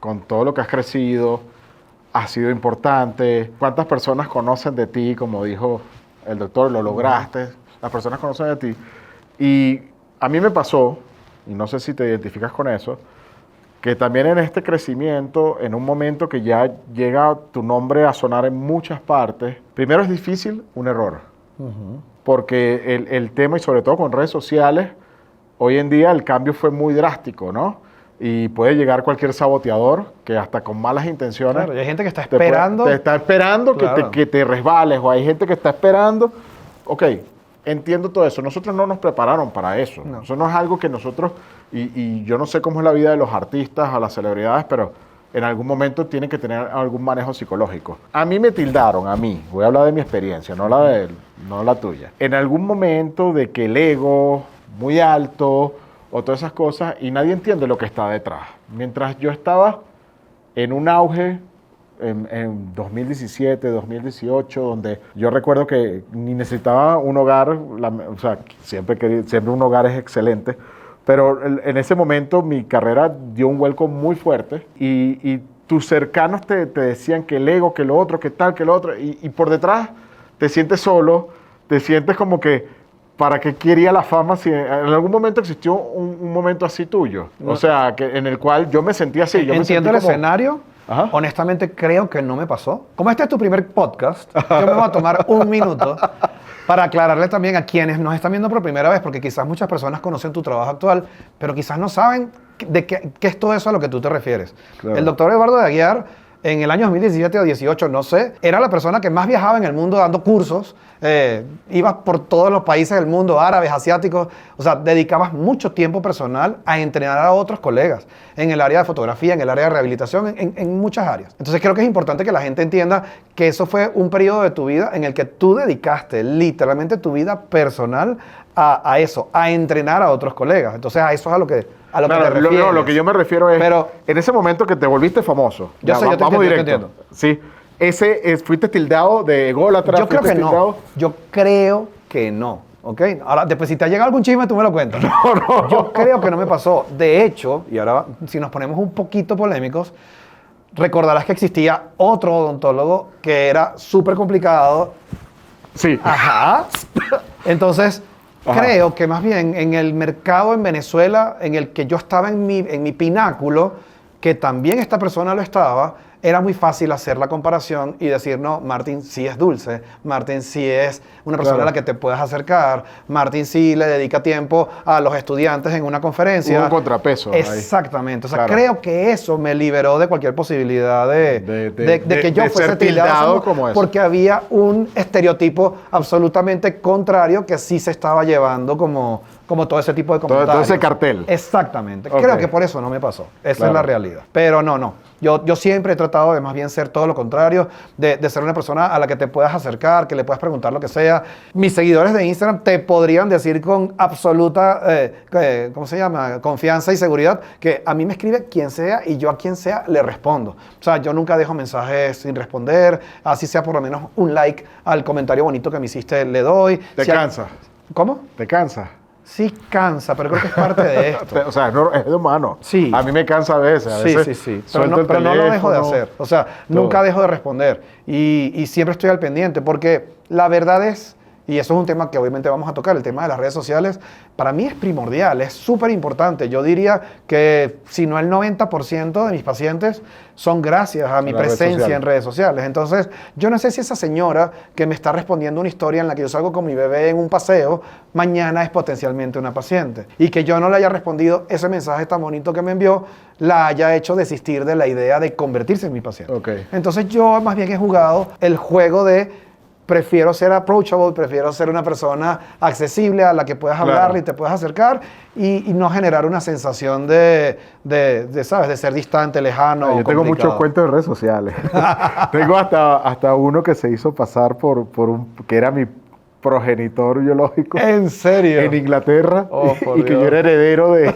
con todo lo que has crecido, ha sido importante. ¿Cuántas personas conocen de ti? Como dijo el doctor, lo lograste. Las personas conocen de ti. Y a mí me pasó, y no sé si te identificas con eso, que también en este crecimiento, en un momento que ya llega tu nombre a sonar en muchas partes, primero es difícil un error. Porque el tema, y sobre todo con redes sociales, hoy en día el cambio fue muy drástico, ¿no? Y puede llegar cualquier saboteador que hasta con malas intenciones Claro, y hay gente que está te puede- esperando. te está esperando Claro. que te resbales, o hay gente que está esperando. Ok, entiendo todo eso. Nosotros no nos prepararon para eso. No. Eso no es algo que nosotros, y yo no sé cómo es la vida de los artistas o las celebridades, pero en algún momento tienen que tener algún manejo psicológico. A mí me tildaron, voy a hablar de mi experiencia, no la tuya. En algún momento de que el ego muy alto o todas esas cosas, y nadie entiende lo que está detrás. Mientras yo estaba en un auge en 2017, 2018, donde yo recuerdo que ni necesitaba un hogar, o sea, siempre un hogar es excelente, pero en ese momento mi carrera dio un vuelco muy fuerte y tus cercanos te decían que el ego, que lo otro, que tal, que lo otro, y por detrás te sientes solo, te sientes como que, ¿para qué quería la fama si en algún momento existió un momento así tuyo? No. O sea, en el cual yo me sentía así. Yo me Entiendo sentí el como- escenario. Ajá. Honestamente, creo que no me pasó. Como este es tu primer podcast, yo me voy a tomar un minuto para aclararle también a quienes nos están viendo por primera vez, porque quizás muchas personas conocen tu trabajo actual, pero quizás no saben de qué es todo eso a lo que tú te refieres. Claro. El doctor Eduardo de Aguiar, en el año 2017 o 2018, no sé, era la persona que más viajaba en el mundo dando cursos. Ibas por todos los países del mundo, árabes, asiáticos. O sea, dedicabas mucho tiempo personal a entrenar a otros colegas en el área de fotografía, en el área de rehabilitación, en muchas áreas. Entonces creo que es importante que la gente entienda que eso fue un periodo de tu vida en el que tú dedicaste literalmente tu vida personal a eso, a entrenar a otros colegas. Entonces a eso es a lo que Claro, te refieres. lo que yo me refiero es, Pero- en ese momento que te volviste famoso. Yo sé, yo te vamos entiendo, directo. yo te Sí, fuiste tildado de ególatra. Yo creo fuiste que no. tildado- Yo creo que no. ¿Ok? Ahora, después, si te ha llegado algún chisme, tú me lo cuentas. No. Yo creo que no me pasó. De hecho, y ahora, si nos ponemos un poquito polémicos, recordarás que existía otro odontólogo que era súper complicado. Sí. Ajá. Entonces, Ajá. creo que más bien en el mercado en Venezuela, en el que yo estaba en mi pináculo, que también esta persona lo estaba, era muy fácil hacer la comparación y decir, no, Martin sí es dulce, Martin sí es una persona a la que te puedes acercar, Martin sí le dedica tiempo a los estudiantes en una conferencia. Hubo un contrapeso ahí. Exactamente. O sea, creo que eso me liberó de cualquier posibilidad de que yo fuese tildado como eso. Porque había un estereotipo absolutamente contrario que sí se estaba llevando como todo ese tipo de comentarios. Todo ese cartel. Exactamente. Okay. Creo que por eso no me pasó. Esa es la realidad. Pero no. Yo siempre he tratado de más bien ser todo lo contrario, de ser una persona a la que te puedas acercar, que le puedas preguntar lo que sea. Mis seguidores de Instagram te podrían decir con absoluta, ¿cómo se llama? Confianza y seguridad que a mí me escribe quien sea y yo a quien sea le respondo. O sea, yo nunca dejo mensajes sin responder, así sea por lo menos un like al comentario bonito que me hiciste le doy. ¿Te cansa? ¿Cómo? ¿Te cansa? Sí cansa, pero creo que es parte de esto. O sea, no, es de humano. Sí. A mí me cansa a veces. Sí. Pero no lo dejo de hacer. O sea, nunca dejo de responder. Y siempre estoy al pendiente. Porque la verdad es, y eso es un tema que obviamente vamos a tocar, el tema de las redes sociales, para mí es primordial, es súper importante. Yo diría que si no el 90% de mis pacientes son gracias a mi presencia en redes sociales. Entonces, yo no sé si esa señora que me está respondiendo una historia en la que yo salgo con mi bebé en un paseo, mañana es potencialmente una paciente. Y que yo no le haya respondido ese mensaje tan bonito que me envió, la haya hecho desistir de la idea de convertirse en mi paciente. Okay. Entonces, yo más bien he jugado el juego de prefiero ser approachable, prefiero ser una persona accesible a la que puedas hablarle y te puedas acercar y no generar una sensación ¿sabes? De ser distante, lejano. Yo tengo muchos cuentos de redes sociales. Tengo hasta uno que se hizo pasar por que era mi progenitor biológico. ¿En serio? En Inglaterra. Oh, y que yo era heredero de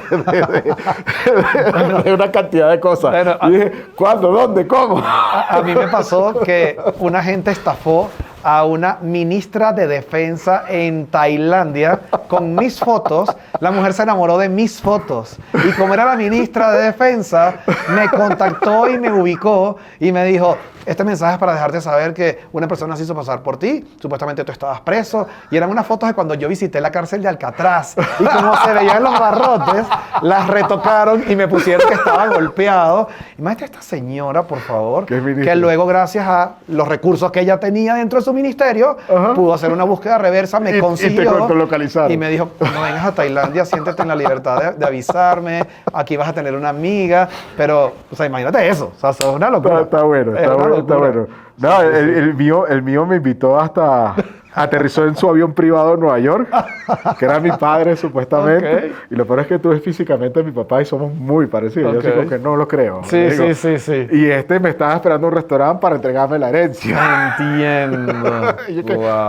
una cantidad de cosas. Bueno, y dije, ¿cuándo? ¿Dónde? ¿Cómo? A mí me pasó que una gente estafó a una ministra de defensa en Tailandia con mis fotos. La mujer se enamoró de mis fotos y como era la ministra de defensa, me contactó y me ubicó y me dijo, este mensaje es para dejarte saber que una persona se hizo pasar por ti, supuestamente tú estabas preso, y eran unas fotos de cuando yo visité la cárcel de Alcatraz y como se veían los barrotes, las retocaron y me pusieron que estaba golpeado. Imagínate esta señora, por favor, que luego gracias a los recursos que ella tenía dentro de su ministerio, pudo hacer una búsqueda reversa, me consiguió y me dijo, cuando vengas a Tailandia, siéntete en la libertad de avisarme, aquí vas a tener una amiga, pero, o sea, imagínate eso, o sea, eso es una locura. Está bueno. No, el mío me invitó hasta... Aterrizó en su avión privado en Nueva York, que era mi padre supuestamente. Okay. Y lo peor es que tú ves físicamente a mi papá y somos muy parecidos. Okay. Yo digo que no lo creo. Sí. Y me estaba esperando en un restaurante para entregarme la herencia. Entiendo.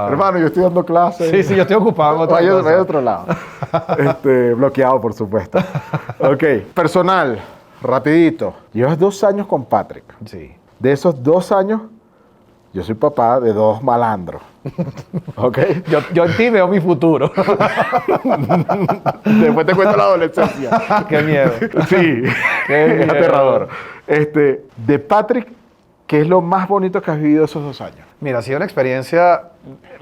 Hermano, yo estoy dando clases. Sí, yo estoy ocupado. Vaya a otro lado. Bloqueado, por supuesto. Ok, personal, rapidito. Llevas 2 años con Patrick. Sí. De esos 2 años, yo soy papá de 2 malandros. ¿Ok? Yo en ti veo mi futuro. Después te cuento la adolescencia. Qué miedo. Sí, es aterrador. De Patrick, ¿qué es lo más bonito que has vivido esos 2 años? Mira, ha sido una experiencia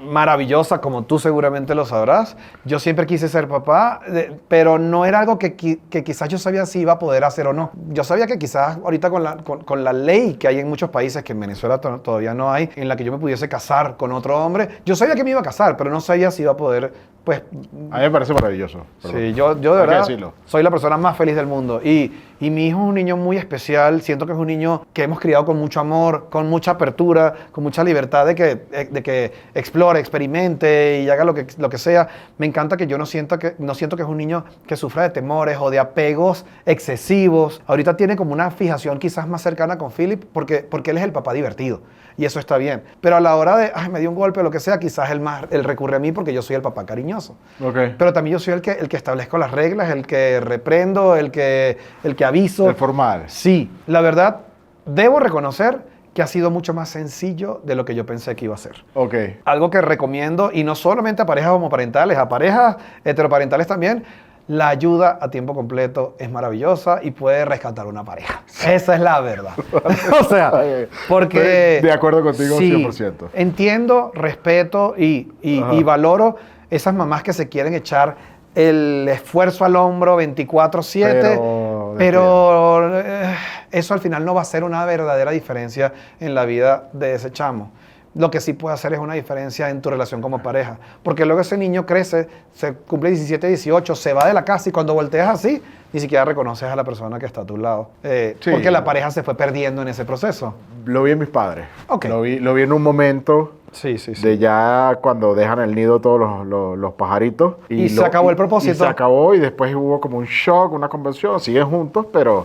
maravillosa, como tú seguramente lo sabrás. Yo siempre quise ser papá, pero no era algo que quizás yo sabía si iba a poder hacer o no. Yo sabía que quizás ahorita con la ley que hay en muchos países, que en Venezuela todavía no hay, en la que yo me pudiese casar con otro hombre, yo sabía que me iba a casar, pero no sabía si iba a poder, pues... A mí me parece maravilloso. Sí, yo de verdad soy la persona más feliz del mundo. Y mi hijo es un niño muy especial. Siento que es un niño que hemos criado con mucho amor, con mucha apertura, con mucha libertad de que explore, experimente y haga lo que sea. Me encanta que yo no siento que es un niño que sufra de temores o de apegos excesivos. Ahorita tiene como una fijación quizás más cercana con Philip porque él es el papá divertido y eso está bien. Pero a la hora de, me dio un golpe o lo que sea, quizás él recurre a mí porque yo soy el papá cariñoso. Okay. Pero también yo soy el que establezco las reglas, el que reprendo, el que aviso. El formal. Sí, la verdad, debo reconocer que ha sido mucho más sencillo de lo que yo pensé que iba a ser. Okay. Algo que recomiendo, y no solamente a parejas homoparentales, a parejas heteroparentales también, la ayuda a tiempo completo es maravillosa y puede rescatar una pareja. Esa es la verdad. O sea, porque... De acuerdo contigo, sí, 100%. Entiendo, respeto y valoro esas mamás que se quieren echar el esfuerzo al hombro 24/7. Pero eso al final no va a ser una verdadera diferencia en la vida de ese chamo. Lo que sí puede hacer es una diferencia en tu relación como pareja. Porque luego ese niño crece, se cumple 17, 18, se va de la casa y cuando volteas así, ni siquiera reconoces a la persona que está a tu lado. Sí. Porque la pareja se fue perdiendo en ese proceso. Lo vi en mis padres. Ok. Lo vi en un momento Sí, sí, sí. de ya cuando dejan el nido todos los pajaritos. Y se acabó el propósito. Y se acabó y después hubo como un shock, una convención. Siguen juntos, pero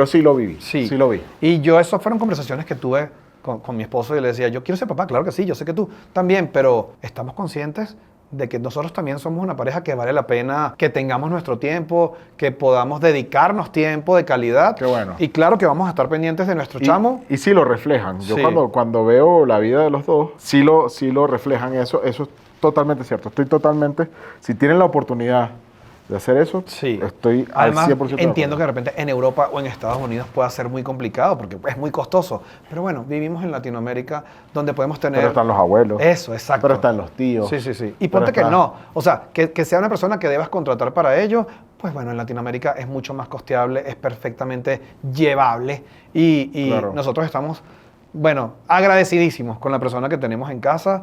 sí lo viví. Sí lo vi. Y yo, esas fueron conversaciones que tuve con mi esposo y le decía, yo quiero ser papá, claro que sí, yo sé que tú también, pero estamos conscientes de que nosotros también somos una pareja que vale la pena que tengamos nuestro tiempo, que podamos dedicarnos tiempo de calidad. Qué bueno. Y claro que vamos a estar pendientes de nuestro chamo. Y sí lo reflejan. Yo Sí. cuando veo la vida de los dos, sí lo reflejan eso. Eso es totalmente cierto. Si tienen la oportunidad de hacer eso, Sí. estoy al Además, 100% de entiendo que acuerdo. de repente en Europa o en Estados Unidos pueda ser muy complicado porque es muy costoso. Pero bueno, vivimos en Latinoamérica donde podemos tener... Pero están los abuelos. Eso, exacto. Pero están los tíos. Sí, sí, sí. Y Pero ponte que está- no. O sea, que sea una persona que debas contratar para ello, pues bueno, en Latinoamérica es mucho más costeable, es perfectamente llevable. Y Claro. nosotros estamos, bueno, agradecidísimos con la persona que tenemos en casa.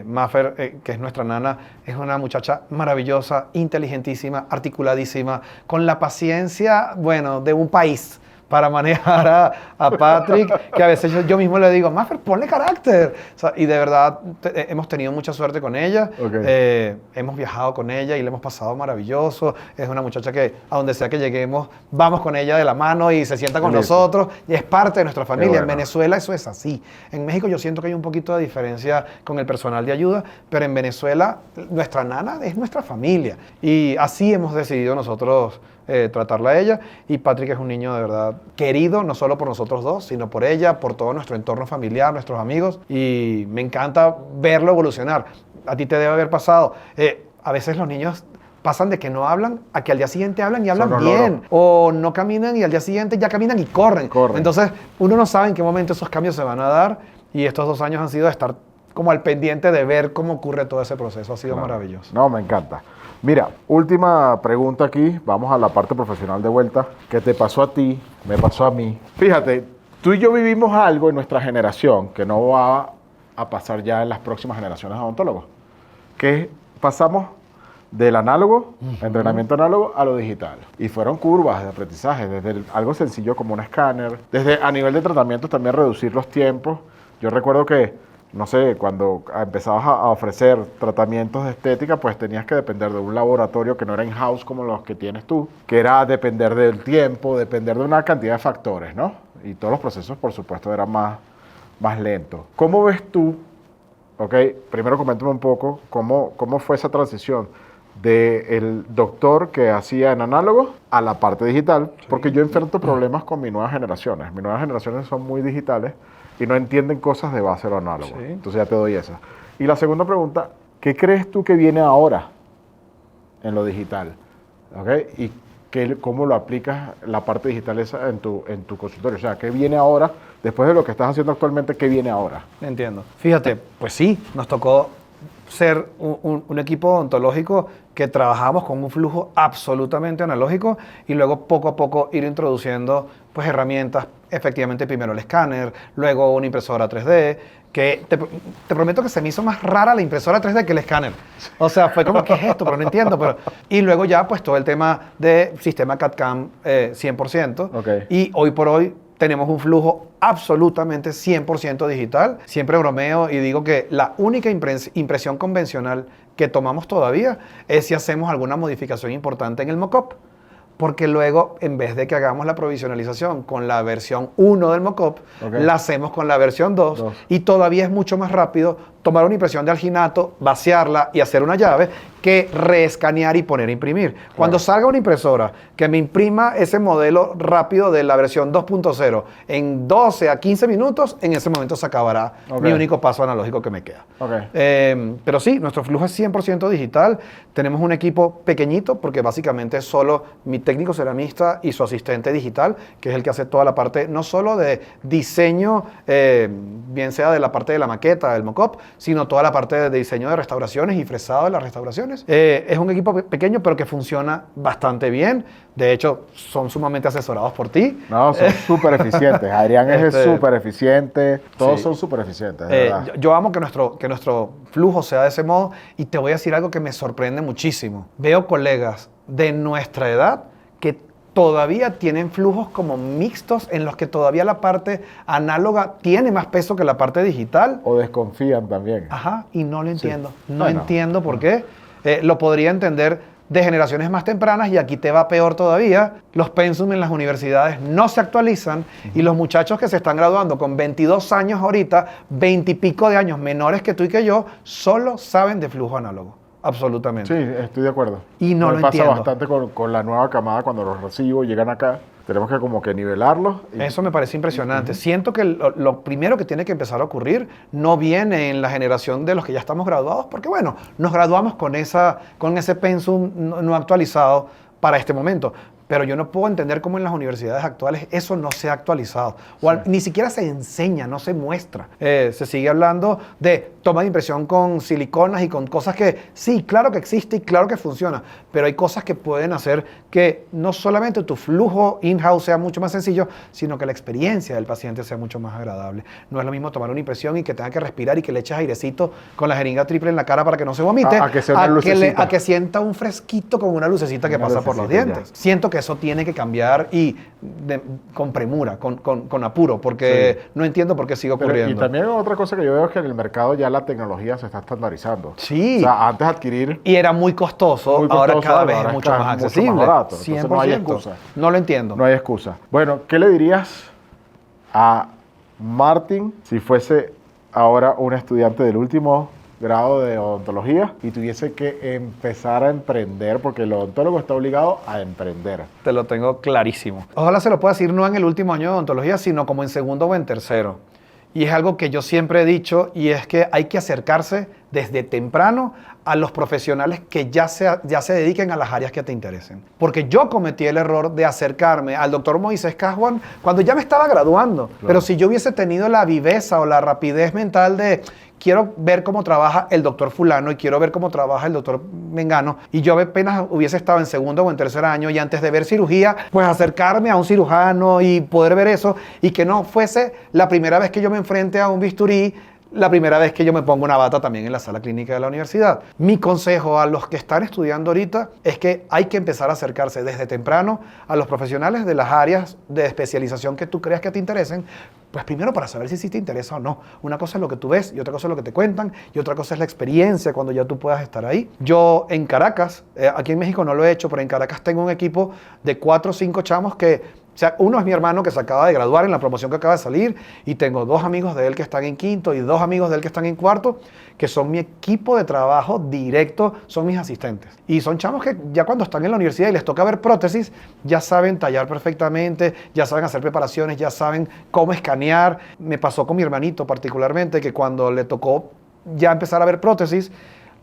Maffer, que es nuestra nana, es una muchacha maravillosa, inteligentísima, articuladísima, con la paciencia, bueno, de un país para manejar a Patrick, que a veces yo mismo le digo, Maffer, ponle carácter. O sea, y de verdad hemos tenido mucha suerte con ella. Ok. Hemos viajado con ella y le hemos pasado maravilloso. Es una muchacha que a donde sea que lleguemos, vamos con ella de la mano y se sienta con Listo. nosotros y es parte de nuestra familia. bueno. En Venezuela eso es así. En México yo siento que hay un poquito de diferencia con el personal de ayuda, pero en Venezuela nuestra nana es nuestra familia. Y así hemos decidido nosotros tratarla a ella. Y Patrick es un niño de verdad querido, no solo por nosotros dos, sino por ella, por todo nuestro entorno familiar, nuestros amigos. Y me encanta verlo evolucionar. A ti te debe haber pasado. A veces los niños pasan de que no hablan a que al día siguiente hablan y hablan Son bien. loros. O no caminan y al día siguiente ya caminan y corren. Corren. Entonces, uno no sabe en qué momento esos cambios se van a dar. Y estos 2 años han sido de estar como al pendiente de ver cómo ocurre todo ese proceso. Ha sido Claro. maravilloso. No, me encanta. Mira, última pregunta aquí. Vamos a la parte profesional de vuelta. ¿Qué te pasó a ti? Me pasó a mí. Fíjate, tú y yo vivimos algo en nuestra generación que no va a pasar ya en las próximas generaciones de odontólogos. Que pasamos del análogo, entrenamiento análogo, a lo digital. Y fueron curvas de aprendizaje, desde algo sencillo como un escáner, desde a nivel de tratamiento también reducir los tiempos. Yo recuerdo que no sé, cuando empezabas a ofrecer tratamientos de estética, pues tenías que depender de un laboratorio que no era in-house como los que tienes tú, que era depender del tiempo, depender de una cantidad de factores, ¿no? Y todos los procesos, por supuesto, eran más lentos. ¿Cómo ves tú? Ok, primero coméntame un poco cómo fue esa transición del doctor que hacía en análogo a la parte digital, porque yo enfrento problemas con mis nuevas generaciones. Mis nuevas generaciones son muy digitales y no entienden cosas de base a lo análogo. Sí. Entonces ya te doy esa. Y la segunda pregunta, ¿qué crees tú que viene ahora en lo digital? ¿Ok? Y cómo lo aplicas la parte digital esa en tu consultorio. O sea, ¿qué viene ahora? Después de lo que estás haciendo actualmente, ¿qué viene ahora? Entiendo. Fíjate, pues sí, nos tocó ser un equipo odontológico que trabajamos con un flujo absolutamente analógico y luego poco a poco ir introduciendo pues herramientas, efectivamente primero el escáner, luego una impresora 3D, que te prometo que se me hizo más rara la impresora 3D que el escáner. O sea, fue como, ¿qué es esto? Pero no entiendo. Y luego ya pues todo el tema de sistema CAD/CAM 100%. Ok. Y hoy por hoy tenemos un flujo absolutamente 100% digital. Siempre bromeo y digo que la única impresión convencional que tomamos todavía es si hacemos alguna modificación importante en el mockup. Porque luego, en vez de que hagamos la provisionalización con la versión 1 del mockup, Ok. la hacemos con la versión 2 y todavía es mucho más rápido tomar una impresión de alginato, vaciarla y hacer una llave que reescanear y poner a imprimir. Cuando salga una impresora que me imprima ese modelo rápido de la versión 2.0 en 12 a 15 minutos, en ese momento se acabará Ok. mi único paso analógico que me queda. Ok. Pero sí, nuestro flujo es 100% digital. Tenemos un equipo pequeñito porque básicamente es solo mi técnico ceramista y su asistente digital, que es el que hace toda la parte, no solo de diseño, bien sea de la parte de la maqueta, del mock-up, sino toda la parte de diseño de restauraciones y fresado de las restauraciones. Es un equipo pequeño, pero que funciona bastante bien. De hecho, son sumamente asesorados por ti. No, son súper eficientes. Adrián es súper eficiente. Todos Sí. son súper eficientes, de verdad. Yo amo que nuestro flujo sea de ese modo y te voy a decir algo que me sorprende muchísimo. Veo colegas de nuestra edad que todavía tienen flujos como mixtos en los que todavía la parte análoga tiene más peso que la parte digital. O desconfían también. Ajá, y no lo entiendo. No Bueno, entiendo por qué. Lo podría entender de generaciones más tempranas y aquí te va peor todavía. Los pensum en las universidades no se actualizan y los muchachos que se están graduando con 22 años ahorita, 20 y pico de años menores que tú y que yo, solo saben de flujo análogo. Absolutamente. Sí, estoy de acuerdo. Y no Me lo pasa entiendo. bastante con la nueva camada cuando los recibo, llegan acá. Tenemos que como que nivelarlos. Y Eso me parece impresionante. Siento que lo primero que tiene que empezar a ocurrir no viene en la generación de los que ya estamos graduados, porque bueno, nos graduamos con ese pensum no actualizado para este momento. Pero yo no puedo entender cómo en las universidades actuales eso no se ha actualizado. Ni siquiera se enseña, no se muestra. Se sigue hablando de toma de impresión con siliconas y con cosas que sí, claro que existe y claro que funciona, pero hay cosas que pueden hacer que no solamente tu flujo in-house sea mucho más sencillo, sino que la experiencia del paciente sea mucho más agradable. No es lo mismo tomar una impresión y que tenga que respirar y que le eches airecito con la jeringa triple en la cara para que no se vomite, A que sea una lucecita. a que sienta un fresquito con una lucecita que Una pasa por los lucecita, dientes. Siento que eso tiene que cambiar y con premura, con apuro, porque no entiendo por qué sigue Pero, ocurriendo. y también otra cosa que yo veo es que en el mercado ya la tecnología se está estandarizando. Sí. O sea, antes adquirir... Y era muy costoso, Muy ahora costoso, cada vez ahora es es mucho cada- más mucho más accesible. barato, entonces 100%. no hay excusa. No lo entiendo. No hay excusa. Bueno, ¿qué le dirías a Martin si fuese ahora un estudiante del último grado de odontología y tuviese que empezar a emprender? Porque el odontólogo está obligado a emprender. Te lo tengo clarísimo. Ojalá se lo pueda decir no en el último año de odontología, sino como en segundo o en tercero. Y es algo que yo siempre he dicho, y es que hay que acercarse desde temprano a los profesionales que ya se dediquen a las áreas que te interesen. Porque yo cometí el error de acercarme al doctor Moisés Caswan cuando ya me estaba graduando. Claro. Pero si yo hubiese tenido la viveza o la rapidez mental de quiero ver cómo trabaja el doctor fulano y quiero ver cómo trabaja el doctor Mengano, y yo apenas hubiese estado en segundo o en tercer año y antes de ver cirugía, pues acercarme a un cirujano y poder ver eso y que no fuese la primera vez que yo me enfrente a un bisturí, la primera vez que yo me pongo una bata también en la sala clínica de la universidad. Mi consejo a los que están estudiando ahorita es que hay que empezar a acercarse desde temprano a los profesionales de las áreas de especialización que tú creas que te interesen, pues primero para saber si sí te interesa o no. Una cosa es lo que tú ves y otra cosa es lo que te cuentan y otra cosa es la experiencia cuando ya tú puedas estar ahí. Yo en Caracas, aquí en México no lo he hecho, pero en Caracas tengo un equipo de 4 o 5 chamos que... O sea, uno es mi hermano que se acaba de graduar en la promoción que acaba de salir y tengo 2 amigos de él que están en quinto y 2 amigos de él que están en cuarto, que son mi equipo de trabajo directo, son mis asistentes. Y son chamos que ya cuando están en la universidad y les toca ver prótesis, ya saben tallar perfectamente, ya saben hacer preparaciones, ya saben cómo escanear. Me pasó con mi hermanito particularmente que cuando le tocó ya empezar a ver prótesis,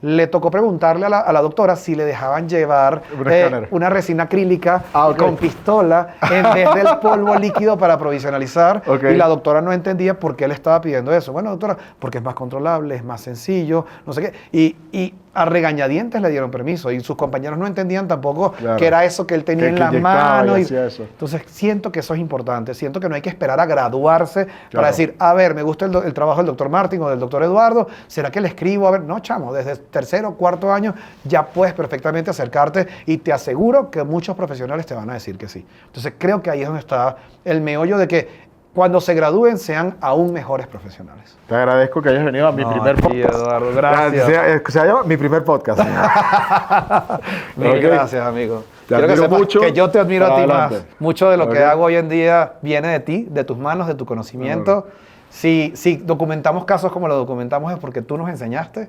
le tocó preguntarle a la doctora si le dejaban llevar Un escáner. una resina acrílica Ok. con pistola en vez del polvo líquido para provisionalizar. Ok. Y la doctora no entendía por qué le estaba pidiendo eso. Bueno, doctora, porque es más controlable, es más sencillo, no sé qué. Y a regañadientes le dieron permiso y sus compañeros no entendían tampoco Claro. qué era eso que él tenía Que en las inyectaba y manos. hacía eso. Entonces siento que eso es importante, siento que no hay que esperar a graduarse Claro. para decir, a ver, me gusta el trabajo del doctor Martin o del doctor Eduardo, ¿será que le escribo? A ver, no, chamo, desde tercero o cuarto año ya puedes perfectamente acercarte y te aseguro que muchos profesionales te van a decir que sí. Entonces creo que ahí es donde está el meollo de que cuando se gradúen sean aún mejores profesionales. Te agradezco que hayas venido a mi No, primer a ti, podcast. Eduardo, gracias. Se llama mi primer podcast. Mil Ok. gracias, amigo. Te Quiero que admiro sepas mucho. que yo te admiro a ti Adelante. más. Mucho de lo Ok. que hago hoy en día viene de ti, de tus manos, de tu conocimiento. Si documentamos casos como lo documentamos es porque tú nos enseñaste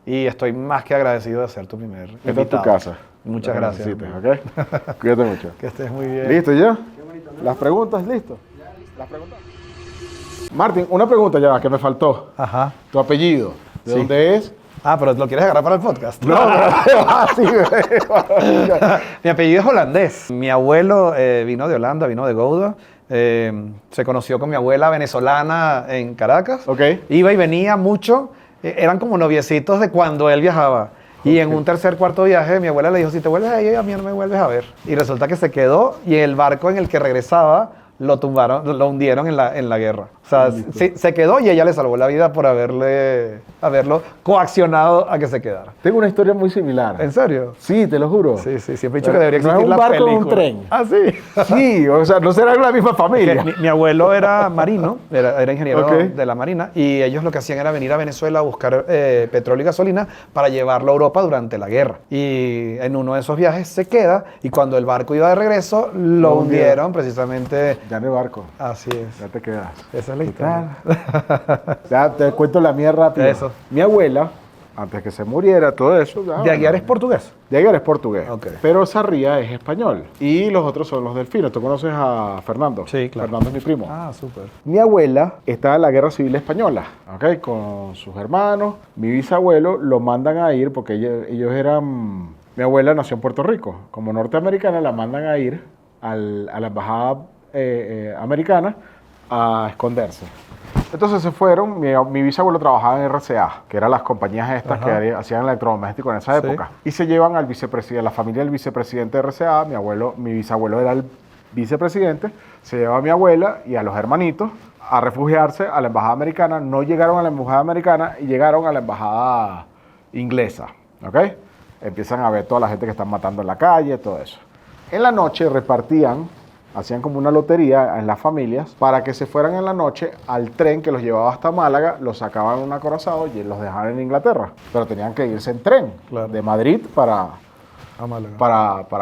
y estoy más que agradecido de ser tu primer Esta es tu invitado. casa. Muchas Lo que gracias. necesites, ¿ok? Cuídate mucho. Que estés muy bien. ¿Listo ya? ¿Las preguntas? ¿Listo? ¿Las preguntas? Martín, una pregunta ya que me faltó. Ajá. ¿Tu apellido? ¿De Sí. dónde es? Ah, pero ¿lo quieres agarrar para el podcast? No, así, Mi apellido es holandés. Mi abuelo vino de Holanda, vino de Gouda. Se conoció con mi abuela venezolana en Caracas. Ok. Iba y venía mucho. eran como noviecitos de cuando él viajaba. Y en un tercer, cuarto viaje, mi abuela le dijo, si te vuelves ahí, a mí no me vuelves a ver. Y resulta que se quedó y el barco en el que regresaba lo tumbaron, lo hundieron en la guerra. O sea, se quedó y ella le salvó la vida por haberlo coaccionado a que se quedara. Tengo una historia muy similar. ¿En serio? Sí, te lo juro. Sí, siempre he dicho que debería No existir es un la barco, película. es un tren. Ah, sí. Sí, o sea, no serán la misma familia. Mi abuelo era marino, era ingeniero Ok. de la marina, y ellos lo que hacían era venir a Venezuela a buscar petróleo y gasolina para llevarlo a Europa durante la guerra. Y en uno de esos viajes se queda, y cuando el barco iba de regreso, lo hundieron precisamente. Ya no hay barco, Así es. ya te quedas. Esa es la ¿Qué historia. tal? Ya te cuento la mía rápido. Eso. Mi abuela, antes que se muriera, todo eso. Ya, ¿De Aguiar es portugués? De Aguiar es portugués, Ok. pero Sarría es español. Y los otros son los delfinos. ¿Tú conoces a Fernando? Sí, claro. Fernando es mi primo. Ah, súper. Mi abuela estaba en la Guerra Civil Española, ¿ok? Con sus hermanos. Mi bisabuelo lo mandan a ir porque ellos eran... Mi abuela nació en Puerto Rico. Como norteamericana la mandan a ir a la embajada americana a esconderse. Entonces se fueron, mi bisabuelo trabajaba en RCA, que eran las compañías estas Ajá. que hacían electrodomésticos en esa Sí. época. Y se llevan al vicepresidente, la familia del vicepresidente de RCA, mi bisabuelo era el vicepresidente, se lleva a mi abuela y a los hermanitos a refugiarse a la embajada americana. No llegaron a la embajada americana y llegaron a la embajada inglesa, ¿ok? Empiezan a ver toda la gente que están matando en la calle, todo eso. En la noche repartían, hacían como una lotería en las familias para que se fueran en la noche al tren que los llevaba hasta Málaga, los sacaban en un acorazado y los dejaban en Inglaterra. Pero tenían que irse en tren Claro. de Madrid para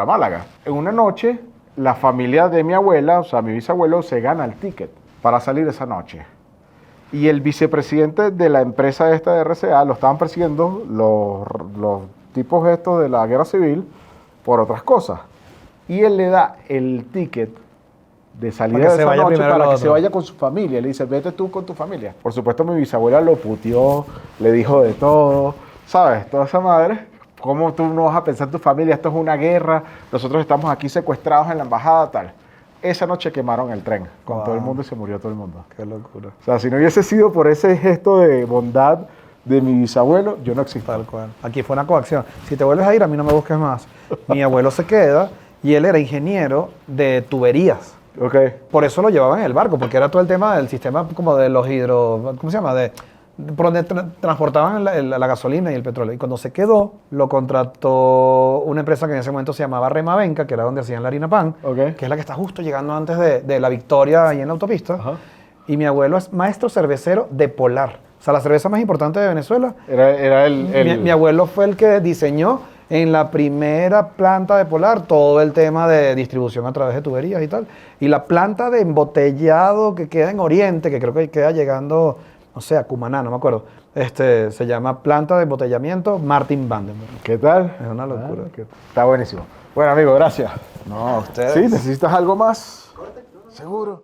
Málaga. En una noche, la familia de mi abuela, o sea, mi bisabuelo, se gana el ticket para salir esa noche. Y el vicepresidente de la empresa esta de RCA lo estaban persiguiendo los tipos estos de la guerra civil por otras cosas. Y él le da el ticket de salida Para que de se esa vaya noche primero para el que otro. se vaya con su familia. Le dice, vete tú con tu familia. Por supuesto, mi bisabuela lo puteó, le dijo de todo, ¿sabes? Toda esa madre. ¿Cómo tú no vas a pensar en tu familia? Esto es una guerra, nosotros estamos aquí secuestrados en la embajada, tal. Esa noche quemaron el tren con Wow. todo el mundo y se murió todo el mundo. Qué locura. O sea, si no hubiese sido por ese gesto de bondad de mi bisabuelo, yo no existo. Tal cual. Aquí fue una coacción. Si te vuelves a ir, a mí no me busques más. Mi abuelo se queda y él era ingeniero de tuberías. Ok. Por eso lo llevaban en el barco, porque era todo el tema del sistema como de los ¿cómo se llama? Por donde transportaban la gasolina y el petróleo. Y cuando se quedó, lo contrató una empresa que en ese momento se llamaba Remavenca, que era donde hacían la harina pan, Ok. que es la que está justo llegando antes de La Victoria, ahí en la autopista. Ajá. Y mi abuelo es maestro cervecero de Polar. O sea, la cerveza más importante de Venezuela. Era el... Mi abuelo fue el que diseñó en la primera planta de Polar todo el tema de distribución a través de tuberías y tal. Y la planta de embotellado que queda en Oriente, que creo que queda llegando, no sé, a Cumaná, no me acuerdo. Se llama planta de embotellamiento Martin Vandenberg. ¿Qué tal? Es una locura. Está buenísimo. Bueno, amigo, gracias. No, ustedes. ¿Sí? ¿Necesitas algo más? Seguro.